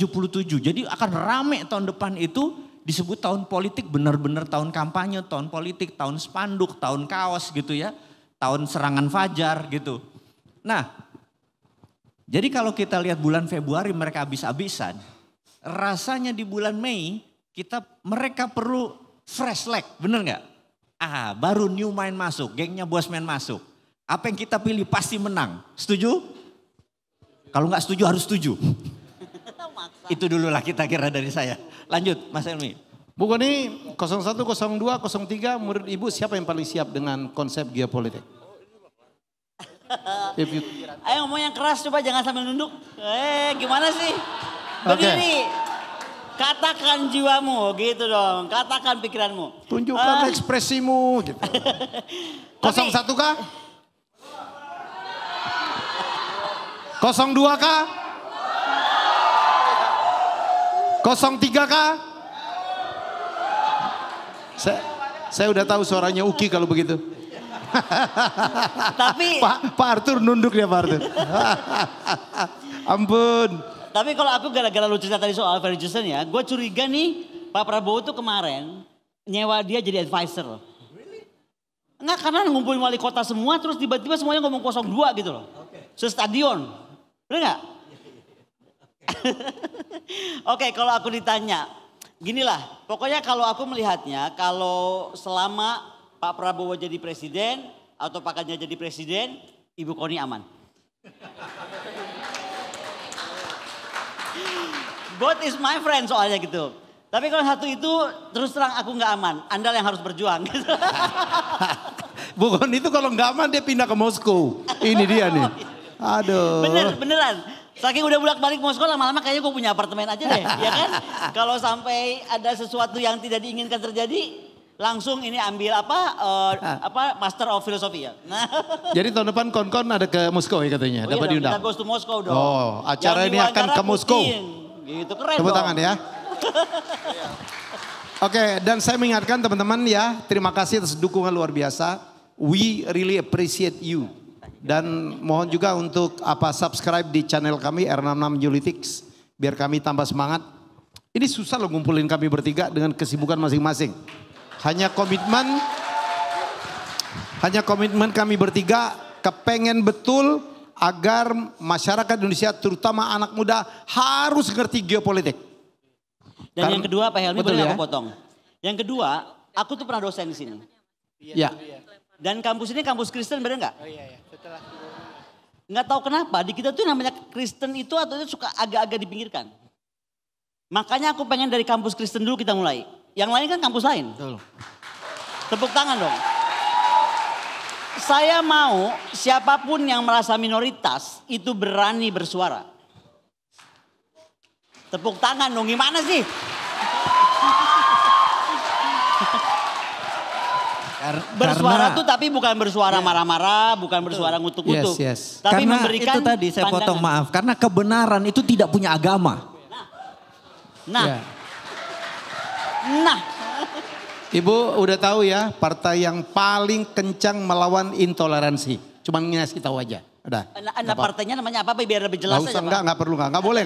Jadi akan rame tahun depan itu disebut tahun politik benar-benar tahun kampanye, tahun politik, tahun spanduk, tahun kaos gitu ya. Tahun serangan fajar gitu. Nah jadi kalau kita lihat bulan Februari mereka habis-habisan, rasanya di bulan Mei mereka perlu fresh leg, bener nggak? Baru new mind masuk, gengnya Bosman masuk. Apa yang kita pilih pasti menang, setuju? Kalau nggak setuju harus setuju. Itu dulu lah kita kira dari saya. Lanjut Mas Helmi. Bu Goni 01, 02, 03 menurut Ibu siapa yang paling siap dengan konsep geopolitik? Ayo ngomong yang keras coba jangan sambil nunduk. Gimana sih? Berdiri. Katakan jiwamu gitu dong. Katakan pikiranmu. Tunjukkan ekspresimu gitu. 01 kah? 02 kah? 03 kah? Saya udah tahu suaranya Uki kalau begitu. Tapi Pak Arthur nunduk ya Pak Arthur. Ampun. Tapi kalau aku gara-gara lu cerita tadi soal Ferguson ya, gue curiga nih Pak Prabowo tuh kemarin nyewa dia jadi advisor. Enggak karena ngumpulin wali kota semua terus tiba-tiba semuanya ngomong 02 gitu loh. Se-stadion. Bener gak? Oke kalau aku ditanya, ginilah pokoknya kalau aku melihatnya kalau selama Pak Prabowo jadi presiden atau Pak Ganjar jadi presiden, Ibu Koni aman. Both is my friend soalnya gitu. Tapi kalau satu itu terus terang aku nggak aman. Anda yang harus berjuang. Gitu. Bu Koni itu kalau nggak aman dia pindah ke Moskow. Ini dia nih. Aduh. Beneran. Saking udah bolak-balik Moskow lama-lama kayaknya gue punya apartemen aja deh, ya kan? Kalau sampai ada sesuatu yang tidak diinginkan terjadi, langsung ini ambil Master of Philosophy ya. Nah. Jadi tahun depan kon-kon ada ke Moskow ya katanya, Oh, dapat iya, diundang. kita goes to Moskow dong. Oh, acara Yang ini akan diwawancara ke Moskow. Putin. Gitu keren Tepuk dong. tangan ya. Oke, dan saya mengingatkan teman-teman ya, terima kasih atas dukungan luar biasa. We really appreciate you. Dan mohon juga untuk subscribe di channel kami R66 Politics biar kami tambah semangat. Ini susah loh ngumpulin kami bertiga dengan kesibukan masing-masing. Hanya komitmen kami bertiga kepengen betul agar masyarakat Indonesia terutama anak muda harus ngerti geopolitik. Dan yang kedua Pak Helmi, betul boleh ya? aku potong. Yang kedua, aku tuh pernah dosen di sini. Ya. Dan kampus ini kampus Kristen, bener nggak? Oh iya. Setelah Nggak tahu kenapa di kita tuh namanya Kristen itu atau itu suka agak-agak dipinggirkan. Makanya aku pengen dari kampus Kristen dulu kita mulai. Yang lain kan kampus lain. Betul. Tepuk tangan dong. Saya mau siapapun yang merasa minoritas itu berani bersuara. Tepuk tangan dong, gimana sih? Bersuara tuh tapi bukan bersuara marah-marah, bukan bersuara ngutuk-ngutuk. Yes. Tapi karena memberikan itu tadi saya potong pandangan. maaf. Karena kebenaran itu tidak punya agama. Nah, Ya. nah. Ibu udah tahu ya partai yang paling kencang melawan intoleransi. Cuman ngasih tahu aja. Udah. Anda partainya namanya apa biar lebih jelas aja Pak? Enggak perlu enggak boleh.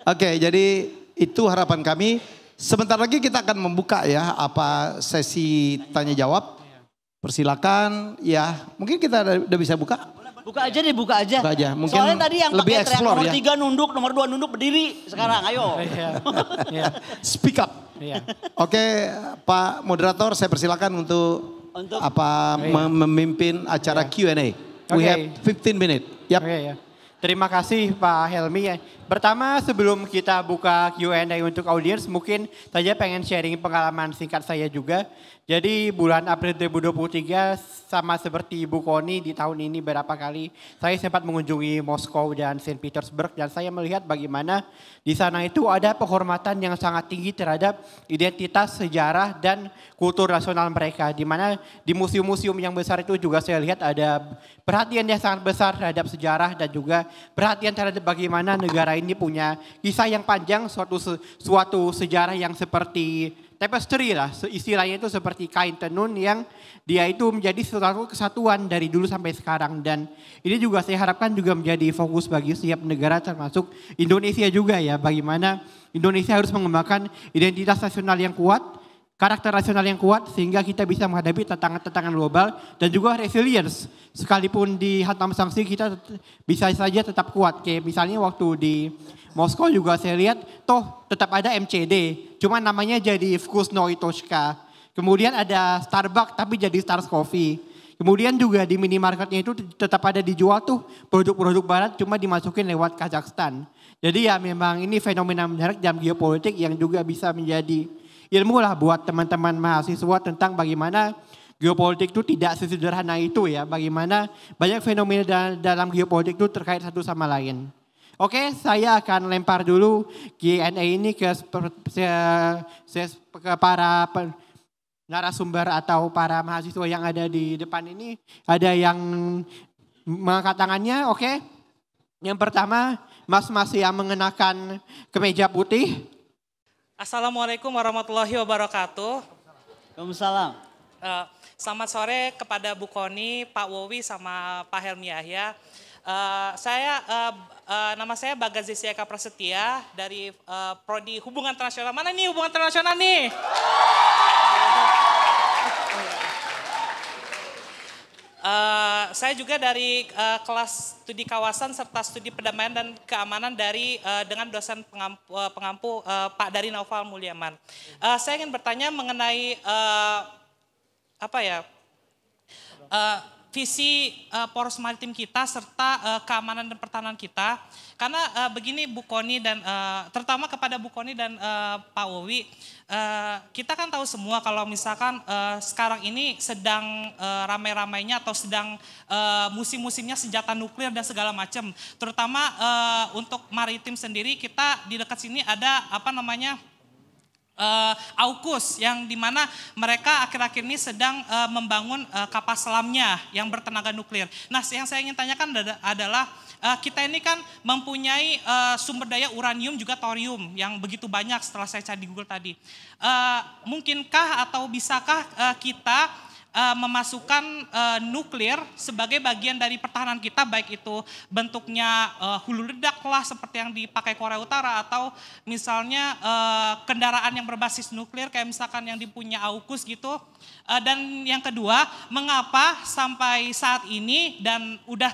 Oke, jadi itu harapan kami. Sebentar lagi kita akan membuka ya sesi tanya jawab. Persilakan ya. Mungkin kita udah bisa buka. Buka aja deh, buka aja. Buka aja. Mungkin soalnya tadi yang lebih pakai teriak explore nomor ya. 3 nunduk, nomor 2 nunduk berdiri. Sekarang ayo. Iya. Speak up. Iya. Oke, Pak Moderator, saya persilakan untuk memimpin acara Q&A. We Oke. have 15 minutes. Yap. Oke ya. Terima kasih Pak Helmi. Pertama sebelum kita buka Q&A untuk audiens, mungkin saya pengen sharing pengalaman singkat saya juga. Jadi bulan April 2023 sama seperti Ibu Koni di tahun ini berapa kali saya sempat mengunjungi Moskow dan Saint Petersburg dan saya melihat bagaimana di sana itu ada penghormatan yang sangat tinggi terhadap identitas, sejarah dan kultur nasional mereka. Di mana di museum-museum yang besar itu juga saya lihat ada perhatian yang sangat besar terhadap sejarah dan juga perhatian terhadap bagaimana negara ini punya kisah yang panjang, suatu sejarah yang seperti tapestry lah, istilahnya itu seperti kain tenun yang dia itu menjadi suatu kesatuan dari dulu sampai sekarang. Dan ini juga saya harapkan juga menjadi fokus bagi setiap negara termasuk Indonesia juga ya. Bagaimana Indonesia harus mengembangkan identitas nasional yang kuat, karakter nasional yang kuat sehingga kita bisa menghadapi tantangan-tantangan global dan juga resilience. Sekalipun dihantam sanksi kita bisa saja tetap kuat. Kayak misalnya waktu di Moskow juga saya lihat toh tetap ada MCD. Cuma namanya jadi Vkusnoy Toshka. Kemudian ada Starbucks tapi jadi Stars Coffee. Kemudian juga di minimarketnya itu tetap ada dijual tuh produk-produk barat cuma dimasukin lewat Kazakhstan. Jadi ya memang ini fenomena menarik dalam geopolitik yang juga bisa menjadi ilmu lah buat teman-teman mahasiswa tentang bagaimana geopolitik itu tidak sesederhana itu ya. Bagaimana banyak fenomena dalam geopolitik itu terkait satu sama lain. Oke, saya akan lempar dulu Q&A ini ke para narasumber atau para mahasiswa yang ada di depan ini. Ada yang mengangkat tangannya, oke. Yang pertama, mas-mas yang mengenakan kemeja putih. Assalamualaikum warahmatullahi wabarakatuh. Waalaikumsalam. Selamat sore kepada Bu Koni, Pak Wowi, sama Pak Helmi Yahya. Nama saya Bagazi Siaka Prasetya dari Prodi Hubungan Internasional. Mana nih hubungan internasional nih? Saya juga dari kelas studi kawasan serta studi perdamaian dan keamanan dengan dosen pengampu Pak Dari Naufal Mulyaman. Saya ingin bertanya mengenai visi poros maritim kita serta keamanan dan pertahanan kita. Karena begini Bu Kony dan terutama kepada Bu Kony dan Pak Wowi, kita kan tahu semua kalau misalkan sekarang ini sedang ramai-ramainya atau sedang musim-musimnya senjata nuklir dan segala macam. Terutama untuk maritim sendiri kita di dekat sini ada AUKUS yang dimana mereka akhir-akhir ini sedang membangun kapal selamnya yang bertenaga nuklir. Nah, yang saya ingin tanyakan adalah kita ini kan mempunyai sumber daya uranium juga thorium yang begitu banyak setelah saya cari di Google tadi. Mungkinkah atau bisakah kita memasukkan nuklir sebagai bagian dari pertahanan kita, baik itu bentuknya hulu ledak lah seperti yang dipakai Korea Utara, atau misalnya kendaraan yang berbasis nuklir kayak misalkan yang dipunya AUKUS gitu. Dan yang kedua, mengapa sampai saat ini dan udah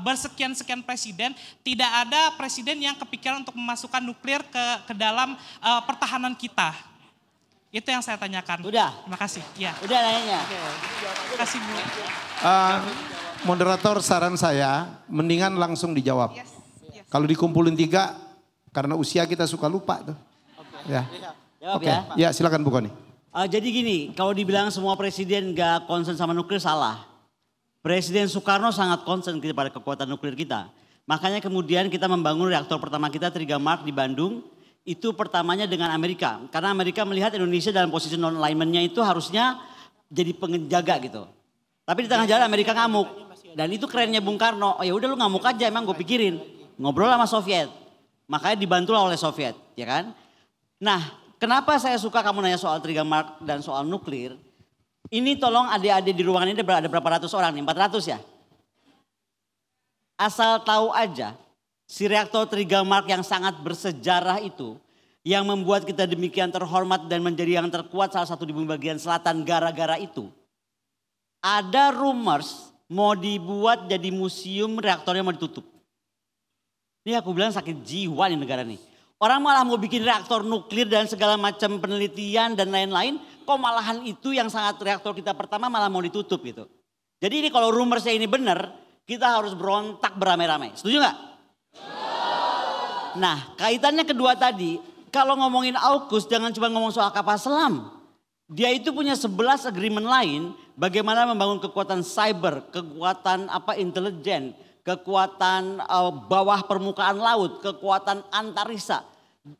bersekian-sekian presiden tidak ada presiden yang kepikiran untuk memasukkan nuklir ke dalam pertahanan kita? Itu yang saya tanyakan. Udah. Terima kasih. Ya. Udah nanya. Terima kasih Bu. Moderator, saran saya mendingan langsung dijawab. Yes. Kalau dikumpulin 3, karena usia kita suka lupa tuh. Ya. Jawab Oke. Ya, silakan Bu Kony. Jadi gini, kalau dibilang semua presiden gak concern sama nuklir salah. Presiden Soekarno sangat concern kepada kekuatan nuklir kita. Makanya kemudian kita membangun reaktor pertama kita Trigamark di Bandung. Itu pertamanya dengan Amerika. Karena Amerika melihat Indonesia dalam posisi non-alignment-nya itu harusnya jadi penjaga gitu. Tapi di tengah jalan Amerika ngamuk. Dan itu kerennya Bung Karno. Oh ya udah lu ngamuk aja, emang gue pikirin. Ngobrol sama Soviet. Makanya dibantulah oleh Soviet, ya kan? Nah, kenapa saya suka kamu nanya soal Trigamark dan soal nuklir? Ini tolong adik-adik di ruangan ini ada berapa ratus orang nih? 400 ya? Asal tahu aja. Si reaktor Trigamark yang sangat bersejarah itu, yang membuat kita demikian terhormat dan menjadi yang terkuat salah satu di bumi bagian selatan gara-gara itu. Ada rumors mau dibuat jadi museum, reaktornya mau ditutup. Ini aku bilang sakit jiwa nih negara nih. Orang malah mau bikin reaktor nuklir dan segala macam penelitian dan lain-lain, kok malahan itu yang sangat reaktor kita pertama malah mau ditutup gitu. Jadi ini kalau rumorsnya ini benar, kita harus berontak beramai-ramai. Setuju nggak? Nah, kaitannya kedua tadi, kalau ngomongin AUKUS jangan cuma ngomong soal kapal selam. Dia itu punya 11 agreement lain bagaimana membangun kekuatan cyber, kekuatan intelijen, kekuatan bawah permukaan laut, kekuatan antariksa,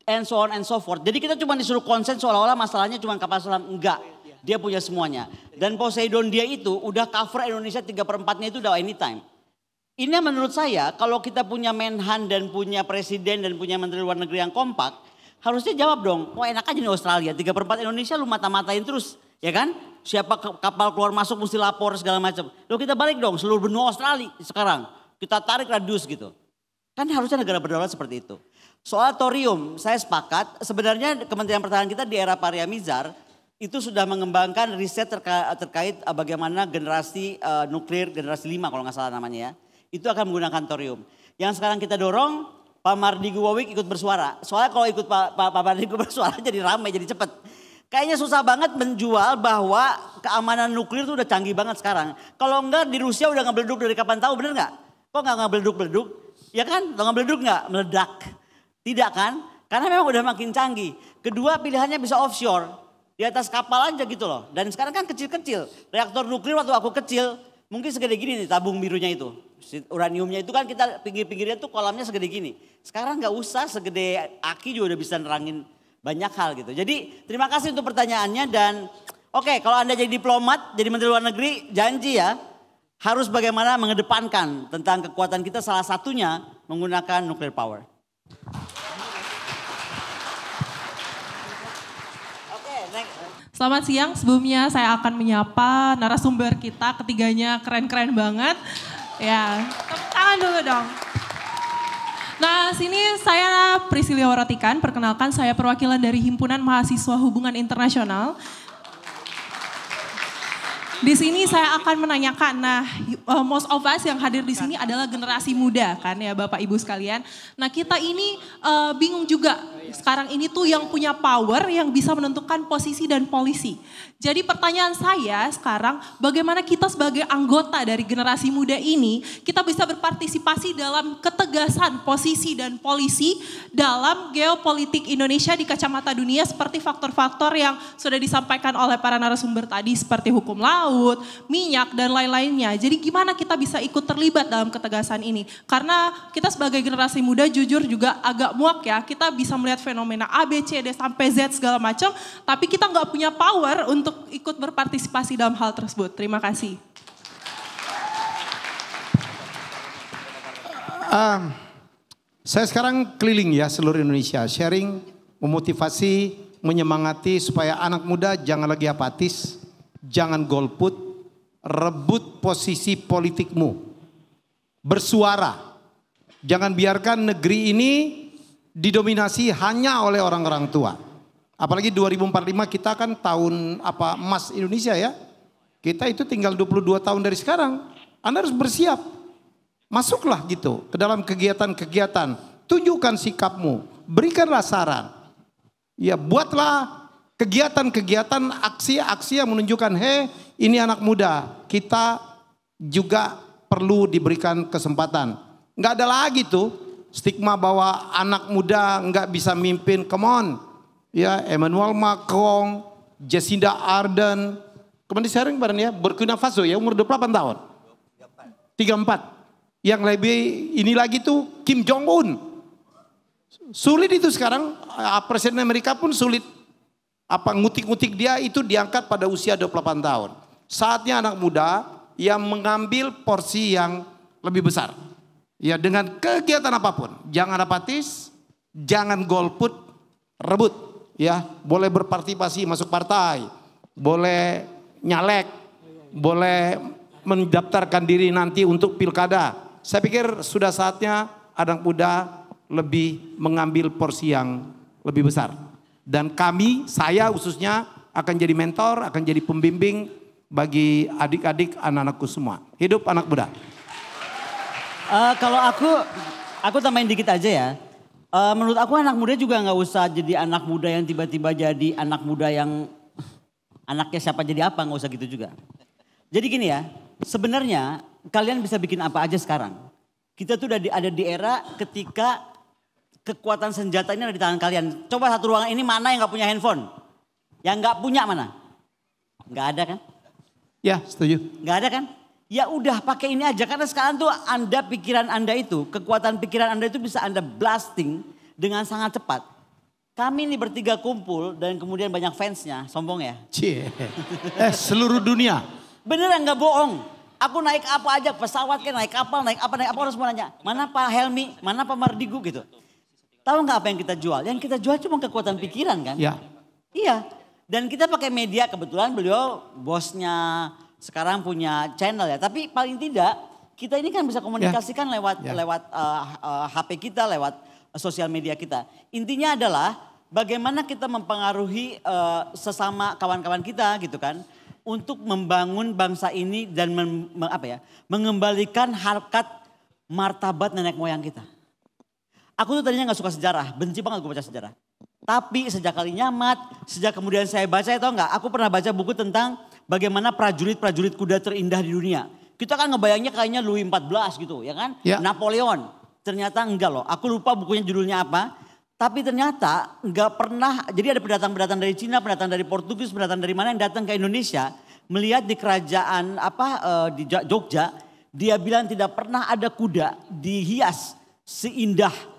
and so on and so forth. Jadi kita cuma disuruh konsen seolah-olah masalahnya cuma kapal selam. Enggak, dia punya semuanya. Dan Poseidon dia itu udah cover Indonesia 3/4-nya itu udah anytime. Ini menurut saya kalau kita punya Menhan dan punya presiden dan punya menteri luar negeri yang kompak, harusnya jawab dong, wah enak aja nih Australia, 3/4 Indonesia lu mata-matain terus, ya kan? Siapa kapal keluar masuk mesti lapor segala macam. Loh kita balik dong seluruh benua Australia sekarang, kita tarik radius gitu. Kan harusnya negara berdaulat seperti itu. Soal thorium, saya sepakat, sebenarnya Kementerian Pertahanan kita di era Pak Riamizar itu sudah mengembangkan riset terkait bagaimana generasi nuklir, generasi 5 kalau nggak salah namanya ya. Itu akan menggunakan thorium. Yang sekarang kita dorong, Pak Mardi Guwawik ikut bersuara. Soalnya kalau ikut Pak Mardi bersuara jadi ramai, jadi cepet. Kayaknya susah banget menjual bahwa keamanan nuklir itu udah canggih banget sekarang. Kalau enggak di Rusia udah ngebeleduk dari kapan tahu, bener nggak? Kok nggak ngebeleduk-beleduk? Ya kan, kalau ngebeleduk nggak? Meledak. Tidak kan? Karena memang udah makin canggih. Kedua pilihannya bisa offshore. Di atas kapal aja gitu loh. Dan sekarang kan kecil-kecil. Reaktor nuklir waktu aku kecil mungkin segede gini nih tabung birunya itu. Uraniumnya itu kan kita pinggir-pinggirnya tuh kolamnya segede gini. Sekarang nggak usah segede aki juga udah bisa nerangin banyak hal gitu. Jadi terima kasih untuk pertanyaannya dan oke, kalau Anda jadi diplomat, jadi menteri luar negeri, janji ya harus bagaimana mengedepankan tentang kekuatan kita salah satunya menggunakan nuclear power. Selamat siang, sebelumnya saya akan menyapa narasumber kita, ketiganya keren-keren banget. Ya, tepuk tangan dulu dong. Nah, sini saya Priscilia Warotikan, perkenalkan saya perwakilan dari Himpunan Mahasiswa Hubungan Internasional. Di sini saya akan menanyakan, most of us yang hadir di sini adalah generasi muda kan ya Bapak Ibu sekalian. Nah kita ini bingung juga sekarang ini tuh yang punya power yang bisa menentukan posisi dan polisi. Jadi pertanyaan saya sekarang bagaimana kita sebagai anggota dari generasi muda ini kita bisa berpartisipasi dalam ketegasan posisi dan polisi dalam geopolitik Indonesia di kacamata dunia seperti faktor-faktor yang sudah disampaikan oleh para narasumber tadi seperti hukum laut, minyak dan lain-lainnya. Jadi gimana kita bisa ikut terlibat dalam ketegasan ini? Karena kita sebagai generasi muda jujur juga agak muak ya, kita bisa melihat fenomena A, B, C, D sampai Z segala macam, tapi kita nggak punya power untuk ikut berpartisipasi dalam hal tersebut. Terima kasih. Saya sekarang keliling ya seluruh Indonesia, sharing, memotivasi, menyemangati supaya anak muda jangan lagi apatis, jangan golput, rebut posisi politikmu, bersuara. Jangan biarkan negeri ini didominasi hanya oleh orang-orang tua. Apalagi 2045 kita kan tahun emas Indonesia ya. Kita itu tinggal 22 tahun dari sekarang. Anda harus bersiap. Masuklah gitu ke dalam kegiatan-kegiatan. Tunjukkan sikapmu. Berikanlah saran. Ya buatlah kegiatan-kegiatan, aksi-aksi yang menunjukkan, ini anak muda. Kita juga perlu diberikan kesempatan. Nggak ada lagi tuh stigma bahwa anak muda nggak bisa mimpin. Come on. Ya, Emmanuel Macron, Jacinda Ardern, kemarin sharing bareng ya, Burkina Faso ya umur 28 tahun. 34. Yang lebih ini lagi tuh Kim Jong Un. Sulit itu sekarang, Presiden Amerika pun sulit. Ngutik-ngutik dia itu diangkat pada usia 28 tahun. Saatnya anak muda yang mengambil porsi yang lebih besar. Ya dengan kegiatan apapun, jangan apatis, jangan golput, rebut. Ya, boleh berpartisipasi masuk partai, boleh nyalek, boleh mendaftarkan diri nanti untuk pilkada. Saya pikir sudah saatnya anak muda lebih mengambil porsi yang lebih besar. Dan kami, saya khususnya akan jadi mentor, akan jadi pembimbing bagi adik-adik anak-anakku semua. Hidup anak muda. Kalau aku tambahin dikit aja ya. Menurut aku anak muda juga nggak usah jadi anak muda yang tiba-tiba jadi anak muda yang anaknya siapa jadi apa, nggak usah gitu juga. Jadi gini ya, sebenarnya kalian bisa bikin apa aja sekarang. Kita tuh udah ada di era ketika kekuatan senjata ini ada di tangan kalian. Coba satu ruangan ini mana yang nggak punya handphone? Yang nggak punya mana? Nggak ada kan? Ya, setuju. Nggak ada kan? Ya udah pakai ini aja karena sekarang tuh pikiran Anda itu, kekuatan pikiran Anda itu bisa Anda blasting dengan sangat cepat. Kami ini bertiga kumpul dan kemudian banyak fansnya, sombong ya. Cie. Seluruh dunia. Beneran nggak bohong. Aku naik apa aja, pesawat kan naik kapal, naik apa harus mau nanya. Mana Pak Helmi, mana Pak Mardigu gitu. Tahu nggak apa yang kita jual? Yang kita jual cuma kekuatan pikiran kan? Ya. Iya. Dan kita pakai media, kebetulan beliau bosnya sekarang punya channel ya. Tapi paling tidak kita ini kan bisa komunikasikan lewat HP kita, lewat sosial media kita. Intinya adalah bagaimana kita mempengaruhi sesama kawan-kawan kita gitu kan. Untuk membangun bangsa ini dan mengembalikan harkat martabat nenek moyang kita. Aku tuh tadinya gak suka sejarah, benci banget gue baca sejarah. Tapi sejak kali nyamat, sejak kemudian saya baca, tau gak? Aku pernah baca buku tentang bagaimana prajurit-prajurit kuda terindah di dunia. Kita kan ngebayangnya kayaknya Louis XIV gitu ya kan. Ya. Napoleon, ternyata enggak loh. Aku lupa bukunya judulnya apa. Tapi ternyata nggak pernah, jadi ada pendatang-pendatang dari Cina, pendatang dari Portugis, pendatang dari mana yang datang ke Indonesia. Melihat di kerajaan di Jogja, dia bilang tidak pernah ada kuda dihias seindah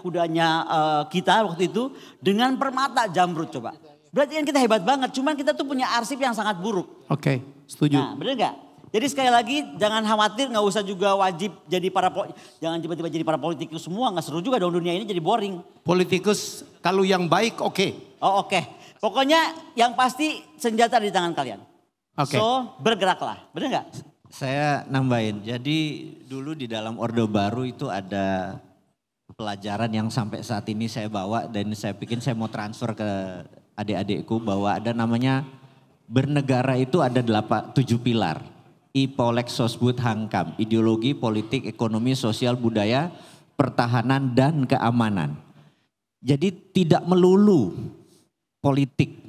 kudanya kita waktu itu dengan permata jamrut coba. Berarti kan kita hebat banget, cuman kita tuh punya arsip yang sangat buruk. Oke, setuju. Nah bener nggak? Jadi sekali lagi jangan khawatir, nggak usah juga wajib jadi jangan tiba-tiba jadi para politikus semua, nggak seru juga dong dunia ini jadi boring. Politikus kalau yang baik oke. Oh oke. Pokoknya yang pasti senjata di tangan kalian. Oke. So bergeraklah, bener nggak? Saya nambahin, jadi dulu di dalam Orde Baru itu ada pelajaran yang sampai saat ini saya bawa dan saya pikir saya mau transfer ke adik-adikku bahwa ada namanya Bernegara itu ada 7 pilar. I Polek Sosbud Hangkam, ideologi, politik, ekonomi, sosial, budaya, pertahanan, dan keamanan. Jadi tidak melulu politik.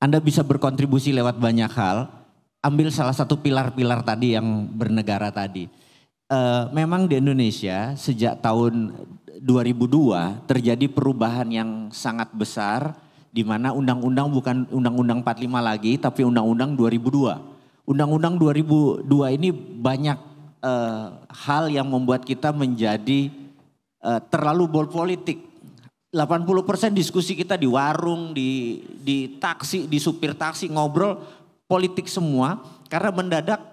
Anda bisa berkontribusi lewat banyak hal. Ambil salah satu pilar-pilar tadi yang bernegara tadi. Memang di Indonesia sejak tahun 2002 terjadi perubahan yang sangat besar. Di mana undang-undang bukan undang-undang 45 lagi tapi undang-undang 2002. Undang-undang 2002 ini banyak hal yang membuat kita menjadi terlalu berpolitik. 80% diskusi kita di warung, di taksi, di supir taksi ngobrol politik semua. Karena mendadak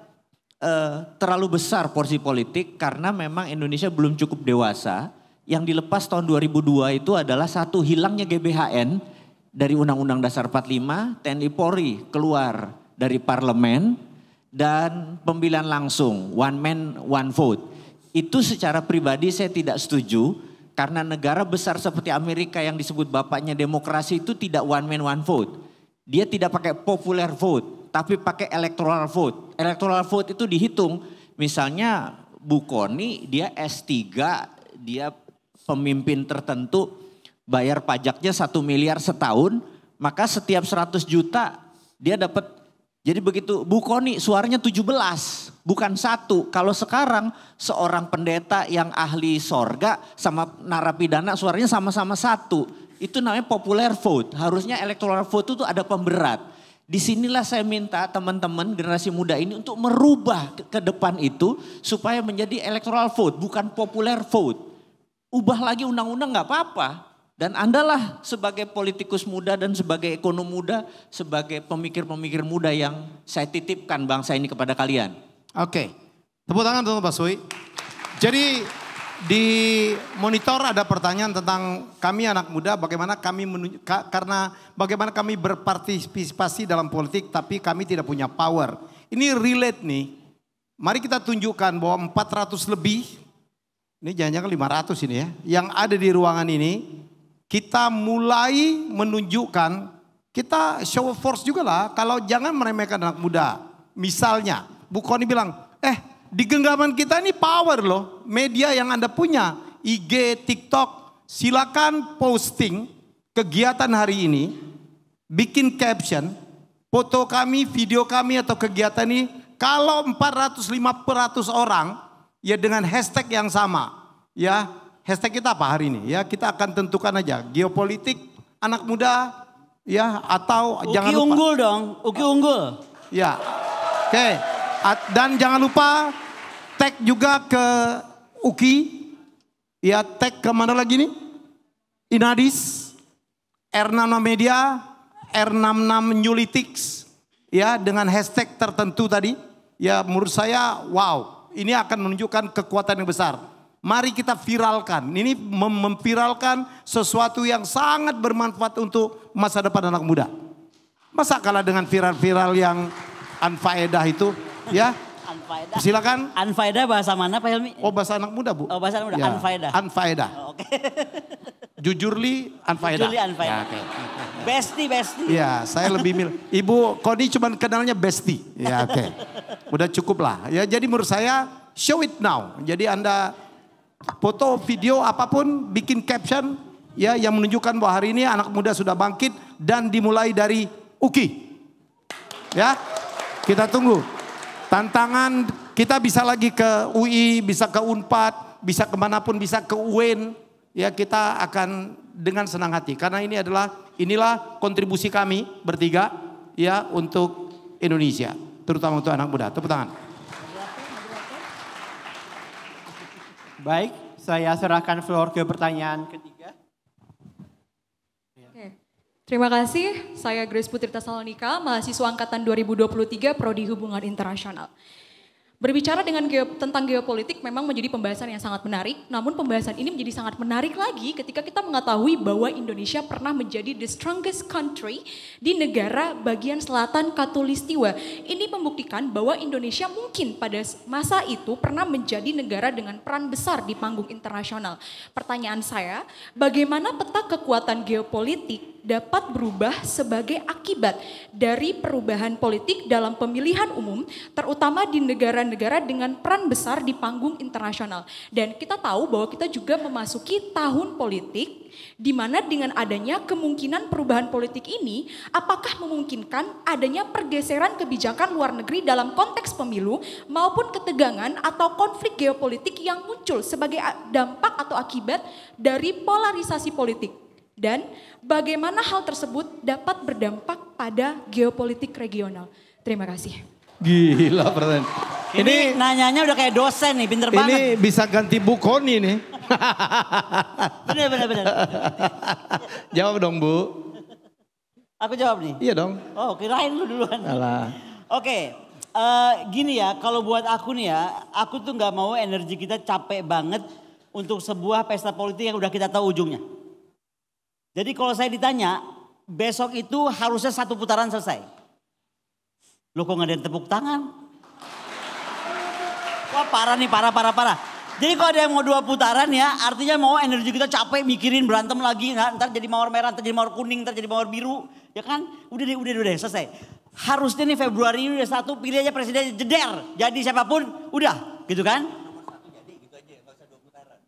terlalu besar porsi politik karena memang Indonesia belum cukup dewasa. Yang dilepas tahun 2002 itu adalah satu, hilangnya GBHN dari Undang-Undang Dasar 45, TNI Polri keluar dari parlemen dan pemilihan langsung, one man one vote. Itu secara pribadi saya tidak setuju karena negara besar seperti Amerika yang disebut bapaknya demokrasi itu tidak one man one vote. Dia tidak pakai popular vote tapi pakai electoral vote. Electoral vote itu dihitung, misalnya Bu Koni dia S3, dia pemimpin tertentu bayar pajaknya 1 miliar setahun, maka setiap 100 juta dia dapat. Jadi begitu Bu Koni suaranya 17 bukan 1. Kalau sekarang seorang pendeta yang ahli sorga sama narapidana suaranya sama-sama 1. Itu namanya popular vote. Harusnya electoral vote itu ada pemberat. Disinilah saya minta teman-teman generasi muda ini untuk merubah ke depan itu supaya menjadi electoral vote bukan popular vote. Ubah lagi undang-undang gak apa-apa. Dan Andalah sebagai politikus muda dan sebagai ekonom muda, sebagai pemikir-pemikir muda yang saya titipkan bangsa ini kepada kalian. Oke, tepuk tangan untuk Pak Sui. Jadi di monitor ada pertanyaan tentang kami anak muda, bagaimana kami berpartisipasi dalam politik tapi kami tidak punya power. Ini relate nih, mari kita tunjukkan bahwa 400 lebih, ini jangan-jangan 500 ini ya, yang ada di ruangan ini. Kita mulai menunjukkan, kita show of force juga lah. Kalau jangan meremehkan anak muda. Misalnya, Bu Koni bilang, di genggaman kita ini power loh. Media yang Anda punya, IG, TikTok, silakan posting kegiatan hari ini. Bikin caption, foto kami, video kami atau kegiatan ini. Kalau 400-500 orang, ya dengan hashtag yang sama. Ya. Hashtag kita apa hari ini? Ya kita akan tentukan aja geopolitik anak muda ya atau Uki jangan lupa. Unggul dong, Uki unggul. Ya, oke. Dan jangan lupa tag juga ke Uki. Ya tag ke mana lagi nih? Inadis, R66 Media, R66 Newlytics. Ya dengan hashtag tertentu tadi. Ya menurut saya wow, ini akan menunjukkan kekuatan yang besar. Mari kita viralkan, ini memviralkan sesuatu yang sangat bermanfaat untuk masa depan anak muda. Masa kalah dengan viral-viral yang anfaedah itu ya. Anfaedah. Silakan. Anfaedah bahasa mana Pak Helmi? Oh bahasa anak muda Bu. Oh bahasa anak muda, ya. anfaedah. Anfaedah. Oh, oke. Jujurli anfaedah. Jujurli anfaedah. Ya, okay. Besti. Ya saya lebih Ibu Koni cuma kenalnya Besti. Ya oke. Udah cukup lah. Ya jadi menurut saya show it now. Jadi Anda foto, video, apapun, bikin caption ya yang menunjukkan bahwa hari ini anak muda sudah bangkit dan dimulai dari Uki. Ya, kita tunggu. Tantangan kita bisa lagi ke UI, bisa ke Unpad, bisa kemanapun, bisa ke UIN. Ya kita akan dengan senang hati karena inilah kontribusi kami bertiga ya untuk Indonesia, terutama untuk anak muda. Tepuk tangan. Baik, saya serahkan floor ke pertanyaan ketiga. Oke. Terima kasih, saya Grace Putri Tasalonika, mahasiswa angkatan 2023 Prodi Hubungan Internasional. Berbicara tentang geopolitik memang menjadi pembahasan yang sangat menarik, namun pembahasan ini menjadi sangat menarik lagi ketika kita mengetahui bahwa Indonesia pernah menjadi the strongest country di negara bagian selatan Khatulistiwa. Ini membuktikan bahwa Indonesia mungkin pada masa itu pernah menjadi negara dengan peran besar di panggung internasional. Pertanyaan saya, bagaimana peta kekuatan geopolitik dapat berubah sebagai akibat dari perubahan politik dalam pemilihan umum, terutama di negara-negara dengan peran besar di panggung internasional. Dan kita tahu bahwa kita juga memasuki tahun politik, di mana dengan adanya kemungkinan perubahan politik ini, apakah memungkinkan adanya pergeseran kebijakan luar negeri dalam konteks pemilu maupun ketegangan atau konflik geopolitik yang muncul sebagai dampak atau akibat dari polarisasi politik? Dan bagaimana hal tersebut dapat berdampak pada geopolitik regional? Terima kasih. Gila pertanyaan. Ini nanyanya udah kayak dosen nih, pinter banget. Ini bisa ganti Bu Koni nih. Bener. Jawab dong Bu. Aku jawab nih? Iya dong. Oh kirain lu duluan. Alah. Oke, gini ya, kalau buat aku nih ya, aku tuh gak mau energi kita capek banget untuk sebuah pesta politik yang udah kita tahu ujungnya. Jadi kalau saya ditanya, besok itu harusnya 1 putaran selesai. Loh kok gak ada yang tepuk tangan? Wah parah nih, parah. Jadi kalau ada yang mau 2 putaran ya, artinya mau energi kita capek mikirin berantem lagi. Ntar jadi mawar merah, ntar jadi mawar kuning, ntar jadi mawar biru. Ya kan? Udah deh, selesai. Harusnya nih Februari ini udah 1, pilih aja presiden jeder. Jadi siapapun, udah gitu kan? Nomor 1 jadi gitu aja, gak usah 2 putaran.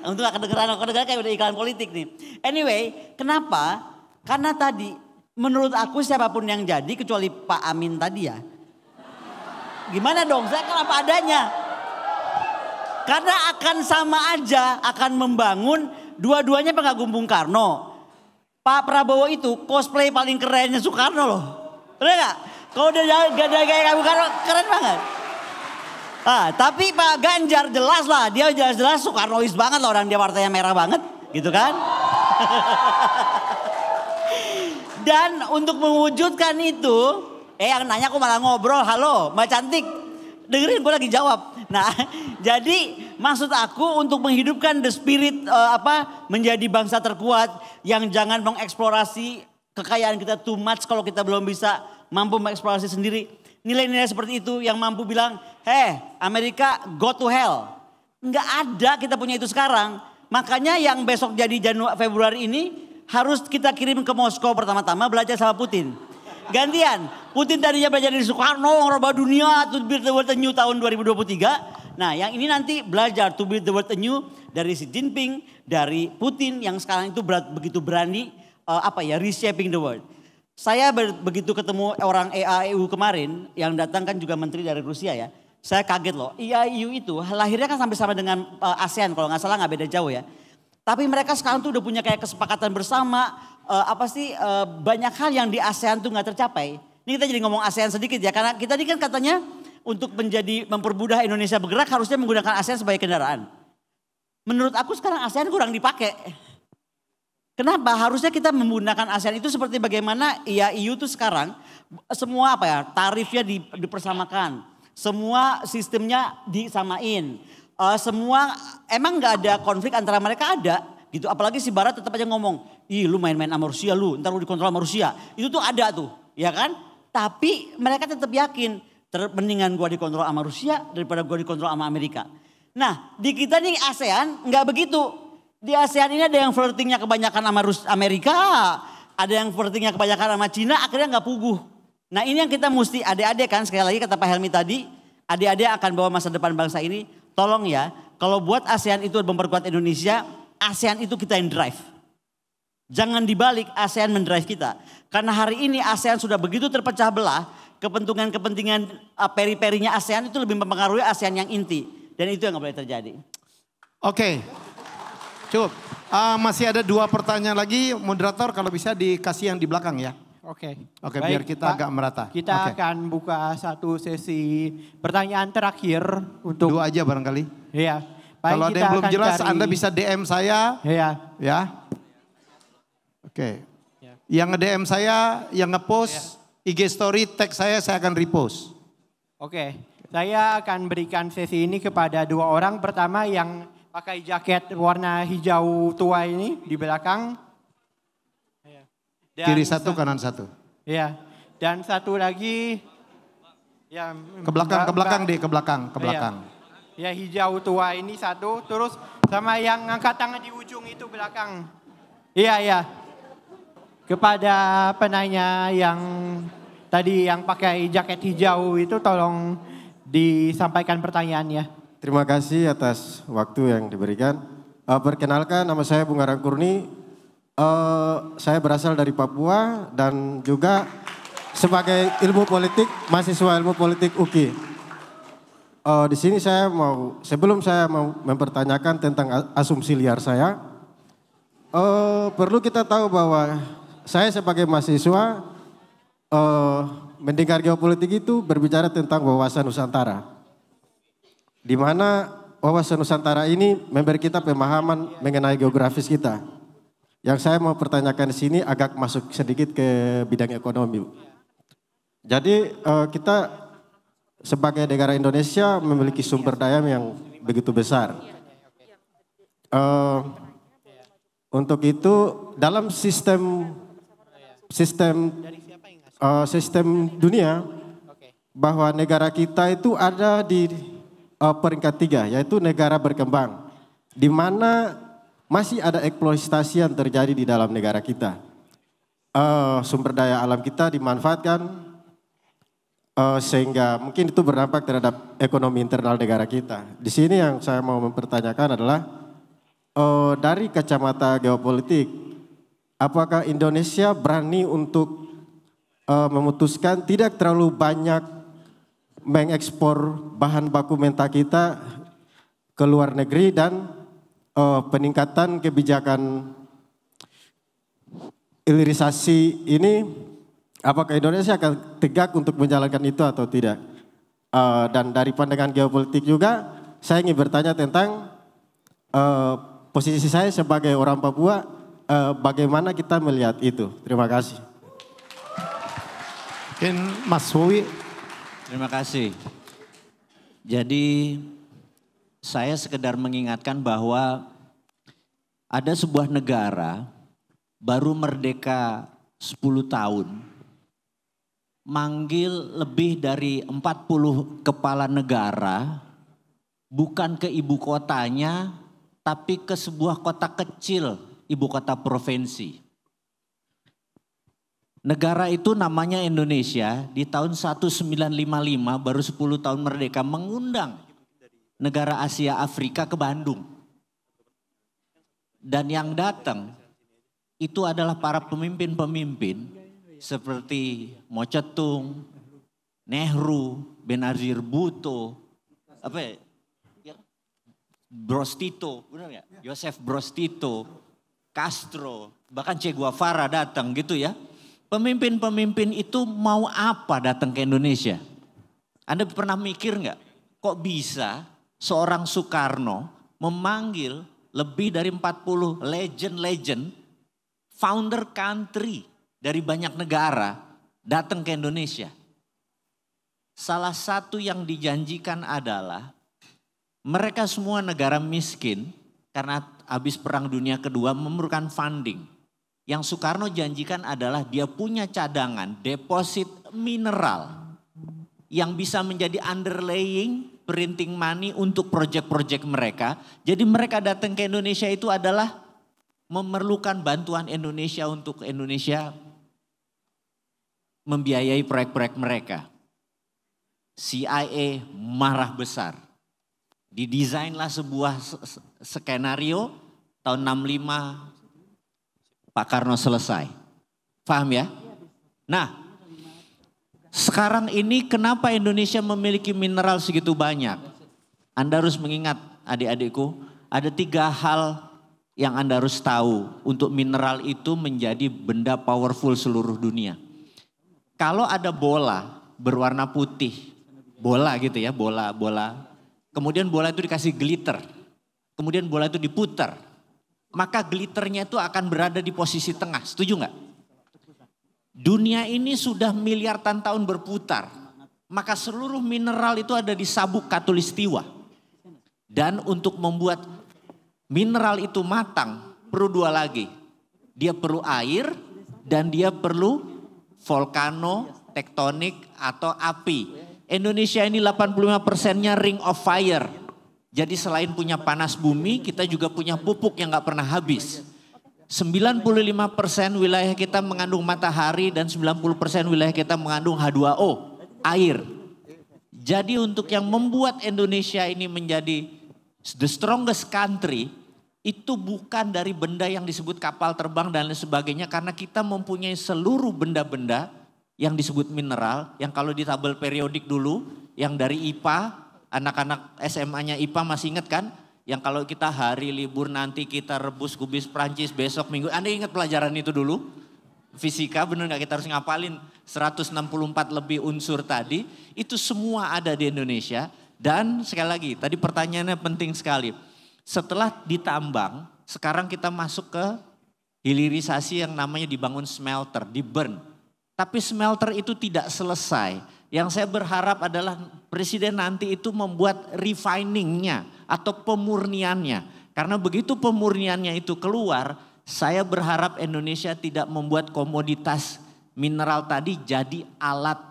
Untuk gak kedengeran kayak udah iklan politik nih. Anyway, kenapa? Karena tadi menurut aku siapapun yang jadi kecuali Pak Amin tadi ya. Gimana dong, saya kan apa adanya. Karena akan sama aja, akan membangun dua-duanya pengagum Bung Karno. Pak Prabowo itu cosplay paling kerennya Soekarno loh. Bener gak? Kalau udah gak ada kayak Bung Karno, keren banget. Tapi Pak Ganjar jelas lah, dia jelas-jelas Soekarnois banget lah, orang dia partainya merah banget gitu kan. Dan untuk mewujudkan itu, yang nanya aku malah ngobrol, halo Mbak Cantik, dengerin gue lagi jawab. Nah jadi maksud aku untuk menghidupkan the spirit menjadi bangsa terkuat yang jangan mengeksplorasi kekayaan kita too much kalau kita belum bisa mampu mengeksplorasi sendiri. Nilai-nilai seperti itu yang mampu bilang, Amerika go to hell. Nggak ada kita punya itu sekarang. Makanya yang besok jadi Februari ini harus kita kirim ke Moskow pertama-tama belajar sama Putin. Gantian, Putin tadinya belajar dari Soekarno, merubah dunia, to build the world anew tahun 2023. Nah yang ini nanti belajar to build the world anew dari Xi Jinping, dari Putin yang sekarang itu begitu berani reshaping the world. Saya begitu ketemu orang EAEU kemarin yang datang kan juga menteri dari Rusia ya. Saya kaget loh, EAEU itu lahirnya kan sampai sama dengan ASEAN kalau nggak salah nggak beda jauh ya. Tapi mereka sekarang tuh udah punya kayak kesepakatan bersama, banyak hal yang di ASEAN tuh nggak tercapai. Ini kita jadi ngomong ASEAN sedikit ya, karena kita ini kan katanya untuk mempermudah Indonesia bergerak harusnya menggunakan ASEAN sebagai kendaraan. Menurut aku sekarang ASEAN kurang dipakai. Kenapa? Harusnya kita menggunakan ASEAN itu seperti bagaimana EAEU itu sekarang semua tarifnya dipersamakan, semua sistemnya disamain, semua emang nggak ada konflik antara mereka ada gitu. Apalagi si Barat tetap aja ngomong, ih lu main-main sama Rusia lu, ntar lu dikontrol sama Rusia. Itu tuh ada tuh, ya kan? Tapi mereka tetap yakin, mendingan gua dikontrol sama Rusia daripada gua dikontrol sama Amerika. Nah di kita nih ASEAN nggak begitu. Di ASEAN ini ada yang flirtingnya kebanyakan sama Amerika, ada yang flirtingnya kebanyakan sama Cina, akhirnya nggak puguh. Nah ini yang kita mesti adik-adik kan, sekali lagi kata Pak Helmi tadi, adik-adik akan bawa masa depan bangsa ini. Tolong ya, kalau buat ASEAN itu memperkuat Indonesia, ASEAN itu kita yang drive. Jangan dibalik ASEAN mendrive kita. Karena hari ini ASEAN sudah begitu terpecah belah, kepentingan peri-perinya ASEAN itu lebih mempengaruhi ASEAN yang inti. Dan itu yang nggak boleh terjadi. Oke. Cukup. Masih ada 2 pertanyaan lagi, moderator kalau bisa dikasih yang di belakang ya. Oke. Oke, Baik, biar kita Pak, agak merata. Kita akan buka satu sesi pertanyaan terakhir untuk 2 aja barangkali. Iya. Kalau ada yang belum jelas Anda bisa DM saya. Iya. Ya. Oke. Yang nge-DM saya, yang nge-post IG story tag saya akan repost. Oke. Saya akan berikan sesi ini kepada 2 orang. Pertama yang pakai jaket warna hijau tua ini di belakang. Dan kiri 1, kanan 1. Iya. Dan satu lagi ya ke belakang. Ya hijau tua ini 1, terus sama yang angkat tangan di ujung itu belakang. Iya. Kepada penanya yang tadi yang pakai jaket hijau itu tolong disampaikan pertanyaannya. Terima kasih atas waktu yang diberikan. Perkenalkan, nama saya Bung Arang Kurni. Saya berasal dari Papua dan juga sebagai mahasiswa ilmu politik UKI. Di sini sebelum saya mau mempertanyakan tentang asumsi liar saya, perlu kita tahu bahwa saya sebagai mahasiswa mendengar geopolitik itu berbicara tentang wawasan Nusantara. Di mana wawasan Nusantara ini memberi kita pemahaman mengenai geografis kita. Yang saya mau pertanyakan di sini agak masuk sedikit ke bidang ekonomi. Jadi kita sebagai negara Indonesia memiliki sumber daya yang begitu besar. Untuk itu dalam sistem dunia bahwa negara kita itu ada di peringkat 3, yaitu negara berkembang, di mana masih ada eksploitasi yang terjadi di dalam negara kita. Sumber daya alam kita dimanfaatkan sehingga mungkin itu berdampak terhadap ekonomi internal negara kita. Di sini yang saya mau mempertanyakan adalah dari kacamata geopolitik, apakah Indonesia berani untuk memutuskan tidak terlalu banyak mengekspor bahan baku mentah kita ke luar negeri dan peningkatan kebijakan hilirisasi ini, apakah Indonesia akan tegak untuk menjalankan itu atau tidak? Dan dari pandangan geopolitik juga saya ingin bertanya tentang posisi saya sebagai orang Papua, bagaimana kita melihat itu? Terima kasih. Mungkin Mas Wowi. Terima kasih. Jadi saya sekedar mengingatkan bahwa ada sebuah negara baru merdeka 10 tahun, manggil lebih dari 40 kepala negara, bukan ke ibu kotanya, tapi ke sebuah kota kecil, ibu kota provinsi. Negara itu namanya Indonesia, di tahun 1955 baru 10 tahun merdeka mengundang negara Asia Afrika ke Bandung. Dan yang datang itu adalah para pemimpin-pemimpin seperti Mao Tse-tung, Nehru, Benazir Bhutto, Broz Tito, benar ya? Joseph Broz Tito, Castro, bahkan Che Guevara datang gitu ya. Pemimpin-pemimpin itu mau apa datang ke Indonesia? Anda pernah mikir nggak? Kok bisa seorang Soekarno memanggil lebih dari 40 legend-legend founder country dari banyak negara datang ke Indonesia? Salah satu yang dijanjikan adalah mereka semua negara miskin karena habis Perang Dunia Kedua memerlukan funding. Yang Soekarno janjikan adalah dia punya cadangan deposit mineral yang bisa menjadi underlying printing money untuk proyek-proyek mereka. Jadi mereka datang ke Indonesia itu adalah memerlukan bantuan Indonesia untuk Indonesia membiayai proyek-proyek mereka. CIA marah besar. Didesainlah sebuah skenario tahun 65 Pak Karno selesai. Paham ya? Nah, sekarang ini kenapa Indonesia memiliki mineral segitu banyak? Anda harus mengingat adik-adikku, ada 3 hal yang Anda harus tahu untuk mineral itu menjadi benda powerful seluruh dunia. Kalau ada bola berwarna putih, bola gitu ya, bola. Kemudian bola itu dikasih glitter. Kemudian bola itu diputar. Maka glitternya itu akan berada di posisi tengah. Setuju nggak? Dunia ini sudah miliaran tahun berputar. Maka seluruh mineral itu ada di sabuk khatulistiwa. Dan untuk membuat mineral itu matang perlu 2 lagi. Dia perlu air dan dia perlu volcano, tektonik atau api. Indonesia ini 85%-nya ring of fire. Jadi selain punya panas bumi, kita juga punya pupuk yang gak pernah habis. 95% wilayah kita mengandung matahari dan 90% wilayah kita mengandung H2O, air. Jadi untuk yang membuat Indonesia ini menjadi the strongest country, itu bukan dari benda yang disebut kapal terbang dan lain sebagainya, karena kita mempunyai seluruh benda-benda yang disebut mineral, yang kalau di tabel periodik dulu, yang dari IPA, anak-anak SMA-nya IPA masih ingat kan? Yang kalau kita hari libur nanti kita rebus kubis Prancis besok minggu. Anda ingat pelajaran itu dulu? Fisika bener gak kita harus ngapalin 164 lebih unsur tadi. Itu semua ada di Indonesia. Dan sekali lagi tadi pertanyaannya penting sekali. Setelah ditambang sekarang kita masuk ke hilirisasi yang namanya dibangun smelter, di burn. Tapi smelter itu tidak selesai. Yang saya berharap adalah presiden nanti itu membuat refiningnya atau pemurniannya. Karena begitu pemurniannya itu keluar, saya berharap Indonesia tidak membuat komoditas mineral tadi jadi alat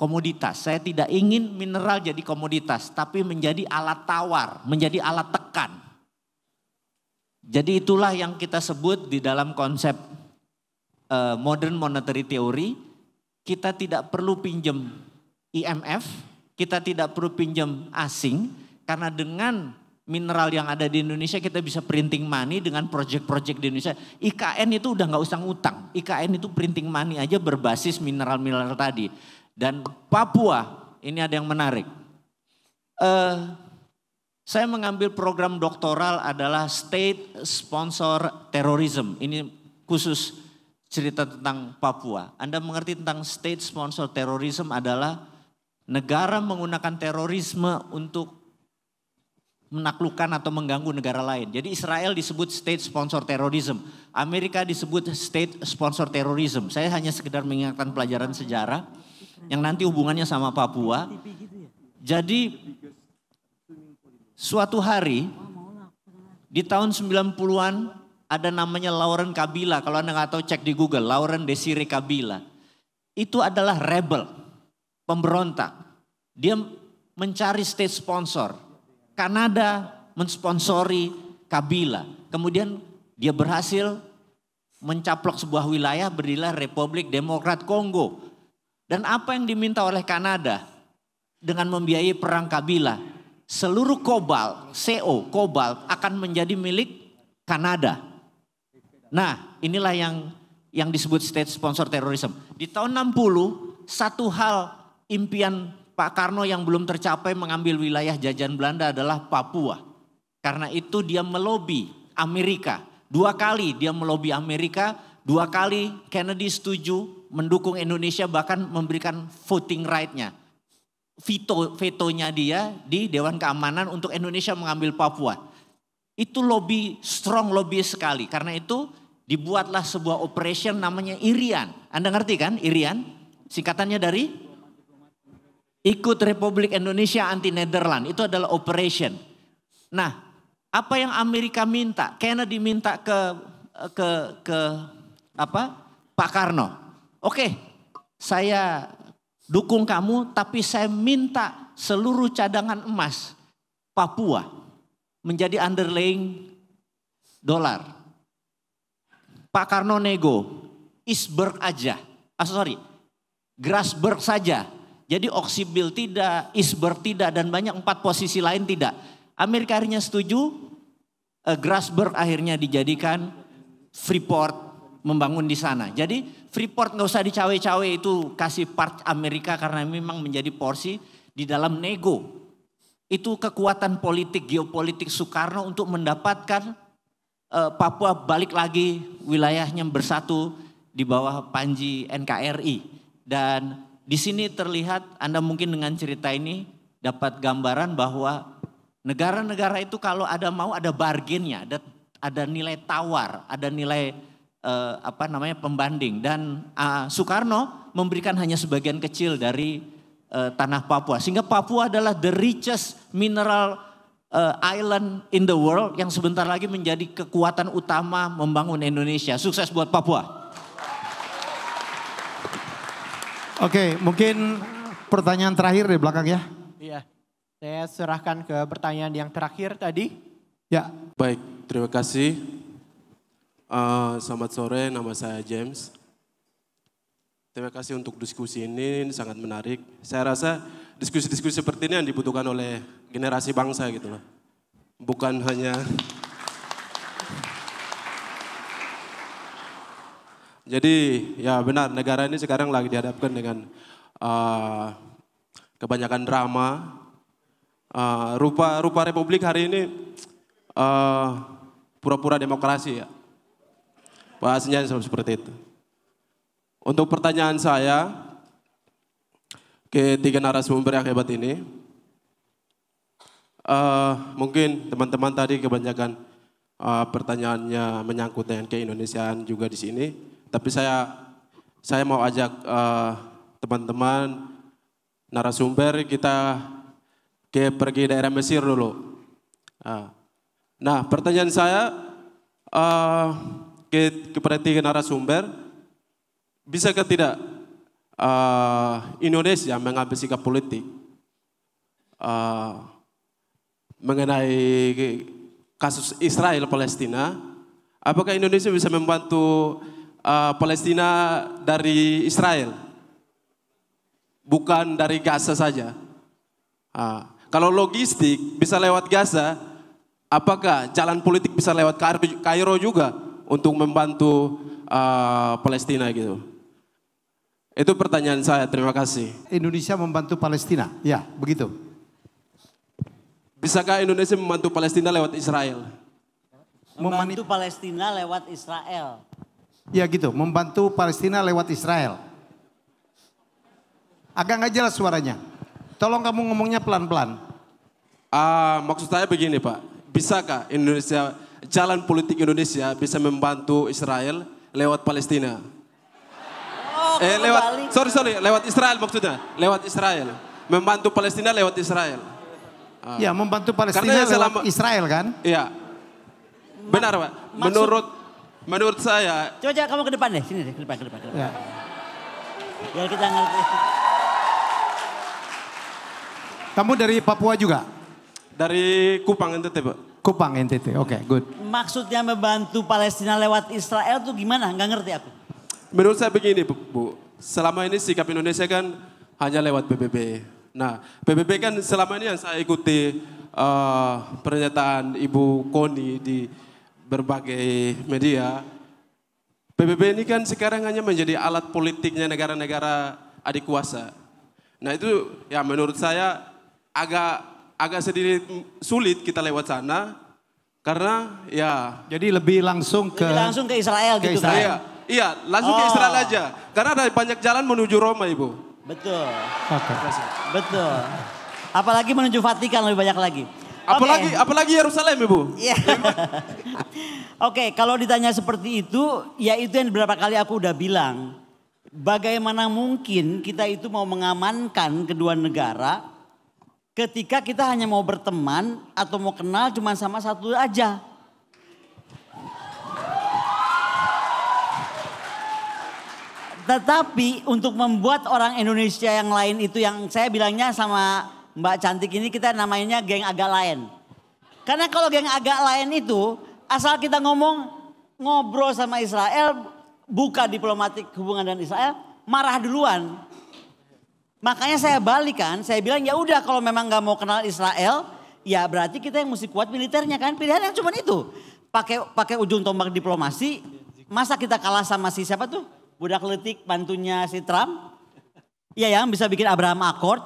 komoditas. Saya tidak ingin mineral jadi komoditas, tapi menjadi alat tawar, menjadi alat tekan. Jadi itulah yang kita sebut di dalam konsep modern monetary theory. Kita tidak perlu pinjam IMF, kita tidak perlu pinjam asing, karena dengan mineral yang ada di Indonesia kita bisa printing money dengan project-project di Indonesia. IKN itu udah gak usah ngutang, IKN itu printing money aja berbasis mineral-mineral tadi. Dan Papua, ini ada yang menarik. Saya mengambil program doktoral adalah State Sponsor Terrorism, ini khusus cerita tentang Papua. Anda mengerti tentang state sponsor terrorism adalah negara menggunakan terorisme untuk menaklukkan atau mengganggu negara lain. Jadi Israel disebut state sponsor terrorism, Amerika disebut state sponsor terrorism. Saya hanya sekedar mengingatkan pelajaran sejarah yang nanti hubungannya sama Papua. Jadi suatu hari di tahun 90-an ada namanya Laurent Kabila, kalau Anda nggak tahu cek di Google, Laurent Desire Kabila. Itu adalah rebel, pemberontak. Dia mencari state sponsor. Kanada mensponsori Kabila. Kemudian dia berhasil mencaplok sebuah wilayah, berdirilah Republik Demokrat Kongo. Dan apa yang diminta oleh Kanada dengan membiayai perang Kabila? Seluruh kobalt akan menjadi milik Kanada. Nah, inilah yang disebut state sponsor terrorism. Di tahun 60, satu hal impian Pak Karno yang belum tercapai mengambil wilayah jajahan Belanda adalah Papua. Karena itu dia melobi Amerika. 2 kali dia melobi Amerika, 2 kali Kennedy setuju mendukung Indonesia, bahkan memberikan voting right-nya. Vetonya dia di Dewan Keamanan untuk Indonesia mengambil Papua. Itu lobby, strong lobby sekali. Karena itu dibuatlah sebuah operation namanya IRIAN. Anda ngerti kan IRIAN? Singkatannya dari Ikut Republik Indonesia Anti Nederland. Itu adalah operation. Nah, apa yang Amerika minta? Kennedy minta ke Pak Karno. Oke, saya dukung kamu, tapi saya minta seluruh cadangan emas Papua menjadi underlying dolar. Pak Karno nego, Iceberg aja, Grasberg saja. Jadi Oksibil tidak, Iceberg tidak, dan banyak 4 posisi lain tidak. Amerika akhirnya setuju, Grasberg akhirnya dijadikan Freeport membangun di sana. Jadi Freeport nggak usah dicawe-cawe, itu kasih part Amerika karena memang menjadi porsi di dalam nego. Itu kekuatan politik, geopolitik Soekarno untuk mendapatkan Papua balik lagi wilayahnya bersatu di bawah Panji NKRI. Dan di sini terlihat, Anda mungkin dengan cerita ini dapat gambaran bahwa negara-negara itu kalau ada mau ada bargainnya, ada nilai tawar, ada nilai pembanding. Dan Soekarno memberikan hanya sebagian kecil dari tanah Papua. Sehingga Papua adalah the richest mineral island in the world yang sebentar lagi menjadi kekuatan utama membangun Indonesia. Sukses buat Papua. Oke, mungkin pertanyaan terakhir di belakang ya. Iya, saya serahkan ke pertanyaan yang terakhir tadi. Ya. Baik, terima kasih. Selamat sore, nama saya James. Terima kasih untuk diskusi ini sangat menarik. Saya rasa diskusi-diskusi seperti ini yang dibutuhkan oleh generasi bangsa gitu loh. Bukan hanya... Jadi ya benar, negara ini sekarang lagi dihadapkan dengan kebanyakan drama. Rupa Republik hari ini pura-pura demokrasi ya. Bahasanya seperti itu. Untuk pertanyaan saya ke tiga narasumber yang hebat ini, mungkin teman-teman tadi kebanyakan pertanyaannya menyangkut dengan keindonesiaan juga di sini. Tapi saya mau ajak teman-teman narasumber kita pergi daerah Mesir dulu. Nah, pertanyaan saya kepada tiga narasumber, bisakah tidak Indonesia mengambil sikap politik mengenai kasus Israel-Palestina? Apakah Indonesia bisa membantu Palestina dari Israel, bukan dari Gaza saja? Kalau logistik bisa lewat Gaza, apakah jalan politik bisa lewat Kairo juga untuk membantu Palestina gitu? Itu pertanyaan saya, terima kasih. Indonesia membantu Palestina, ya begitu. Bisakah Indonesia membantu Palestina lewat Israel? Membantu Palestina lewat Israel. Ya gitu, membantu Palestina lewat Israel. Agak nggak jelas suaranya. Tolong kamu ngomongnya pelan-pelan. Maksud saya begini Pak, bisakah Indonesia, jalan politik Indonesia bisa membantu Israel lewat Palestina? Lewat Israel maksudnya, lewat Israel. Membantu Palestina lewat Israel. Ya, membantu Palestina lewat Israel kan? Iya. Benar Pak, menurut saya. Coba kamu ke depan deh, sini deh, ke depan. Ya. Biar kita ngerti. Kamu dari Papua juga? Dari Kupang NTT Pak. Kupang NTT, oke, good. Maksudnya membantu Palestina lewat Israel tuh gimana? Nggak ngerti aku. Menurut saya begini Bu, selama ini sikap Indonesia kan hanya lewat PBB. Nah, PBB kan selama ini yang saya ikuti pernyataan Ibu Koni di berbagai media. PBB ini kan sekarang hanya menjadi alat politiknya negara-negara adik kuasa. Nah itu ya menurut saya agak sedikit sulit kita lewat sana. Karena ya. Jadi lebih langsung ke Israel gitu kan? Iya, langsung ke Israel aja. Karena ada banyak jalan menuju Roma Ibu. Betul. Okay. Betul. Apalagi menuju Vatikan lebih banyak lagi. Apalagi Yerusalem Ibu. Iya. Oke, kalau ditanya seperti itu, ya itu yang beberapa kali aku udah bilang. Bagaimana mungkin kita itu mau mengamankan kedua negara ketika kita hanya mau berteman atau mau kenal cuma sama satu aja. Tetapi untuk membuat orang Indonesia yang lain itu, yang saya bilangnya sama Mbak Cantik ini, kita namanya geng agak lain. Karena kalau geng agak lain itu asal kita ngobrol sama Israel, buka diplomatik hubungan dengan Israel, marah duluan. Makanya saya balikan, saya bilang ya udah kalau memang nggak mau kenal Israel, ya berarti kita yang mesti kuat militernya kan. Pilihannya cuma itu. Pakai ujung tombak diplomasi, masa kita kalah sama si siapa tuh? Budak letik bantunya si Trump. Iya yang bisa bikin Abraham Accord.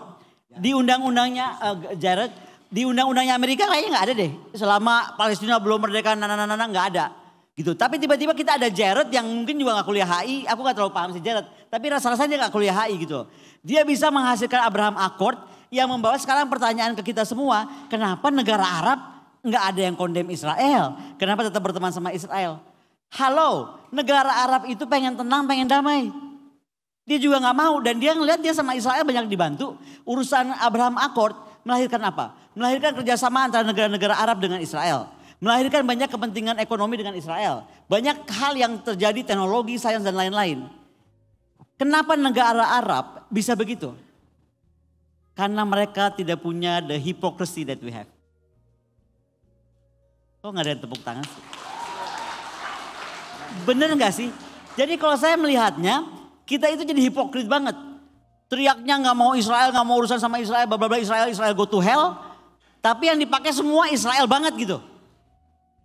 Di undang-undangnya Jared, di undang-undangnya Amerika kayaknya nggak ada deh. Selama Palestina belum merdeka, nggak ada. Gitu. Tapi tiba-tiba kita ada Jared yang mungkin juga nggak kuliah HI. Aku nggak terlalu paham si Jared. Tapi rasa-rasanya dia nggak kuliah HI gitu. Dia bisa menghasilkan Abraham Accord yang membawa sekarang pertanyaan ke kita semua. Kenapa negara Arab nggak ada yang kondem Israel? Kenapa tetap berteman sama Israel? Halo, negara Arab itu pengen tenang, pengen damai. Dia juga nggak mau dan dia ngelihat dia sama Israel banyak dibantu. Urusan Abraham Accord melahirkan apa? Melahirkan kerjasama antara negara-negara Arab dengan Israel. Melahirkan banyak kepentingan ekonomi dengan Israel. Banyak hal yang terjadi, teknologi, sains dan lain-lain. Kenapa negara Arab bisa begitu? Karena mereka tidak punya the hypocrisy that we have. Kok nggak ada yang tepuk tangan sih? Bener nggak sih? Jadi kalau saya melihatnya, kita itu jadi hipokrit banget. Teriaknya nggak mau Israel, nggak mau urusan sama Israel, bla bla bla, Israel go to hell. Tapi yang dipakai semua Israel banget gitu.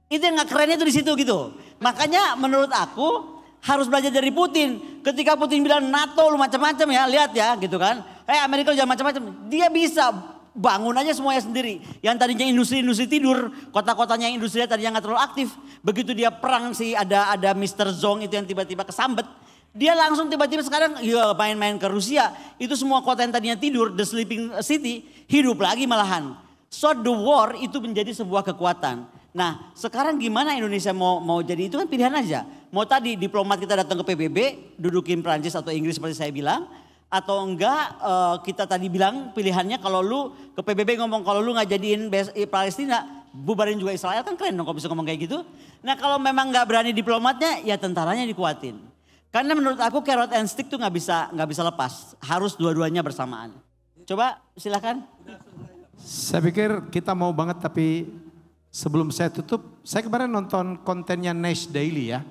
Itu yang nggak kerennya tuh di situ gitu. Makanya menurut aku harus belajar dari Putin. Ketika Putin bilang NATO lu macam-macam ya, lihat ya gitu kan. Amerika jangan macam-macam. Dia bisa bangun aja semuanya sendiri. Yang tadinya industri-industri tidur, kota-kotanya industri tadinya nggak terlalu aktif. Begitu dia perang sih ada Mr. Zong itu yang tiba-tiba kesambet. Dia langsung tiba-tiba sekarang ya main-main ke Rusia. Itu semua kota yang tadinya tidur, the sleeping city, hidup lagi malahan. So the war itu menjadi sebuah kekuatan. Nah sekarang gimana Indonesia mau jadi itu kan pilihan aja. Mau tadi diplomat kita datang ke PBB, dudukin Prancis atau Inggris seperti saya bilang. Atau enggak kita tadi bilang pilihannya kalau lu ke PBB ngomong kalau lu nggak jadiin Palestina, bubarin juga Israel kan keren dong kalau bisa ngomong kayak gitu. Nah kalau memang nggak berani diplomatnya ya tentaranya dikuatin. Karena menurut aku carrot and stick tuh nggak bisa lepas, harus dua-duanya bersamaan. Coba silakan. Saya pikir kita mau banget tapi sebelum saya tutup, saya kemarin nonton kontennya Nash Daily ya.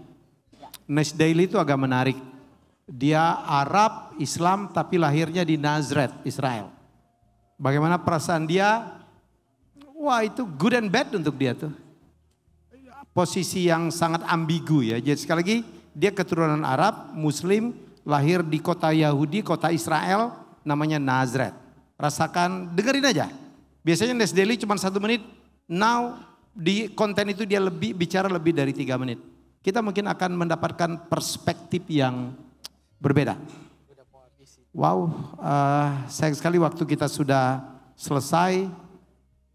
Nash Daily itu agak menarik. Dia Arab, Islam tapi lahirnya di Nazareth, Israel. Bagaimana perasaan dia? Wah itu good and bad untuk dia tuh. Posisi yang sangat ambigu ya. Jadi sekali lagi dia keturunan Arab, Muslim, lahir di kota Yahudi, kota Israel namanya Nazareth. Rasakan, dengerin aja. Biasanya Nash Daily cuma 1 menit. Now di konten itu dia bicara lebih dari 3 menit. Kita mungkin akan mendapatkan perspektif yang berbeda. Wow, sayang sekali waktu kita sudah selesai.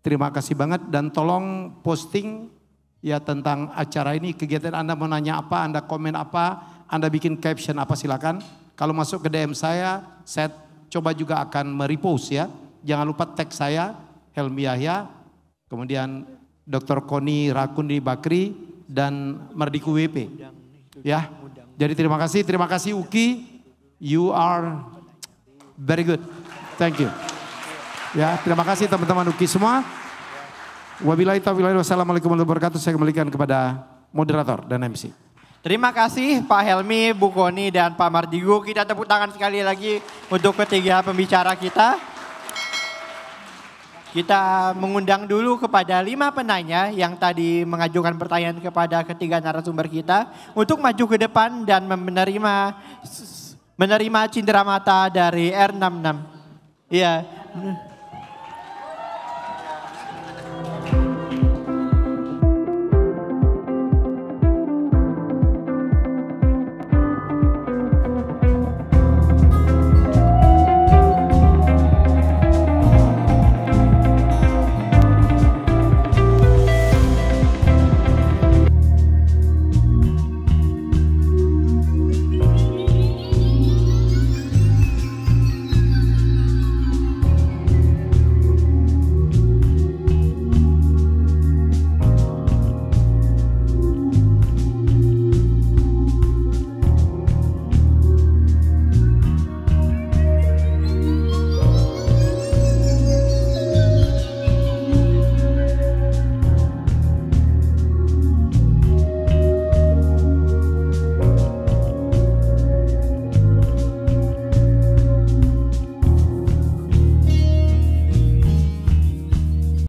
Terima kasih banget dan tolong posting ya tentang acara ini. Kegiatan Anda mau nanya apa, Anda komen apa, Anda bikin caption apa silakan. Kalau masuk ke DM saya coba juga akan merepost ya. Jangan lupa tag saya, Helmi Yahya, kemudian Dr. Koni Rakundi Bakri dan Mardiku WP. Ya. Jadi terima kasih Uki, you are very good, thank you. Ya terima kasih teman-teman Uki semua. Wabillahi taufiq wassalamualaikum warahmatullahi wabarakatuh. Saya kembalikan kepada moderator dan MC. Terima kasih Pak Helmi, Bu Koni dan Pak Mardigu. Kita tepuk tangan sekali lagi untuk ketiga pembicara kita. Kita mengundang dulu kepada 5 penanya yang tadi mengajukan pertanyaan kepada ketiga narasumber kita untuk maju ke depan dan menerima cindera mata dari R66. Iya.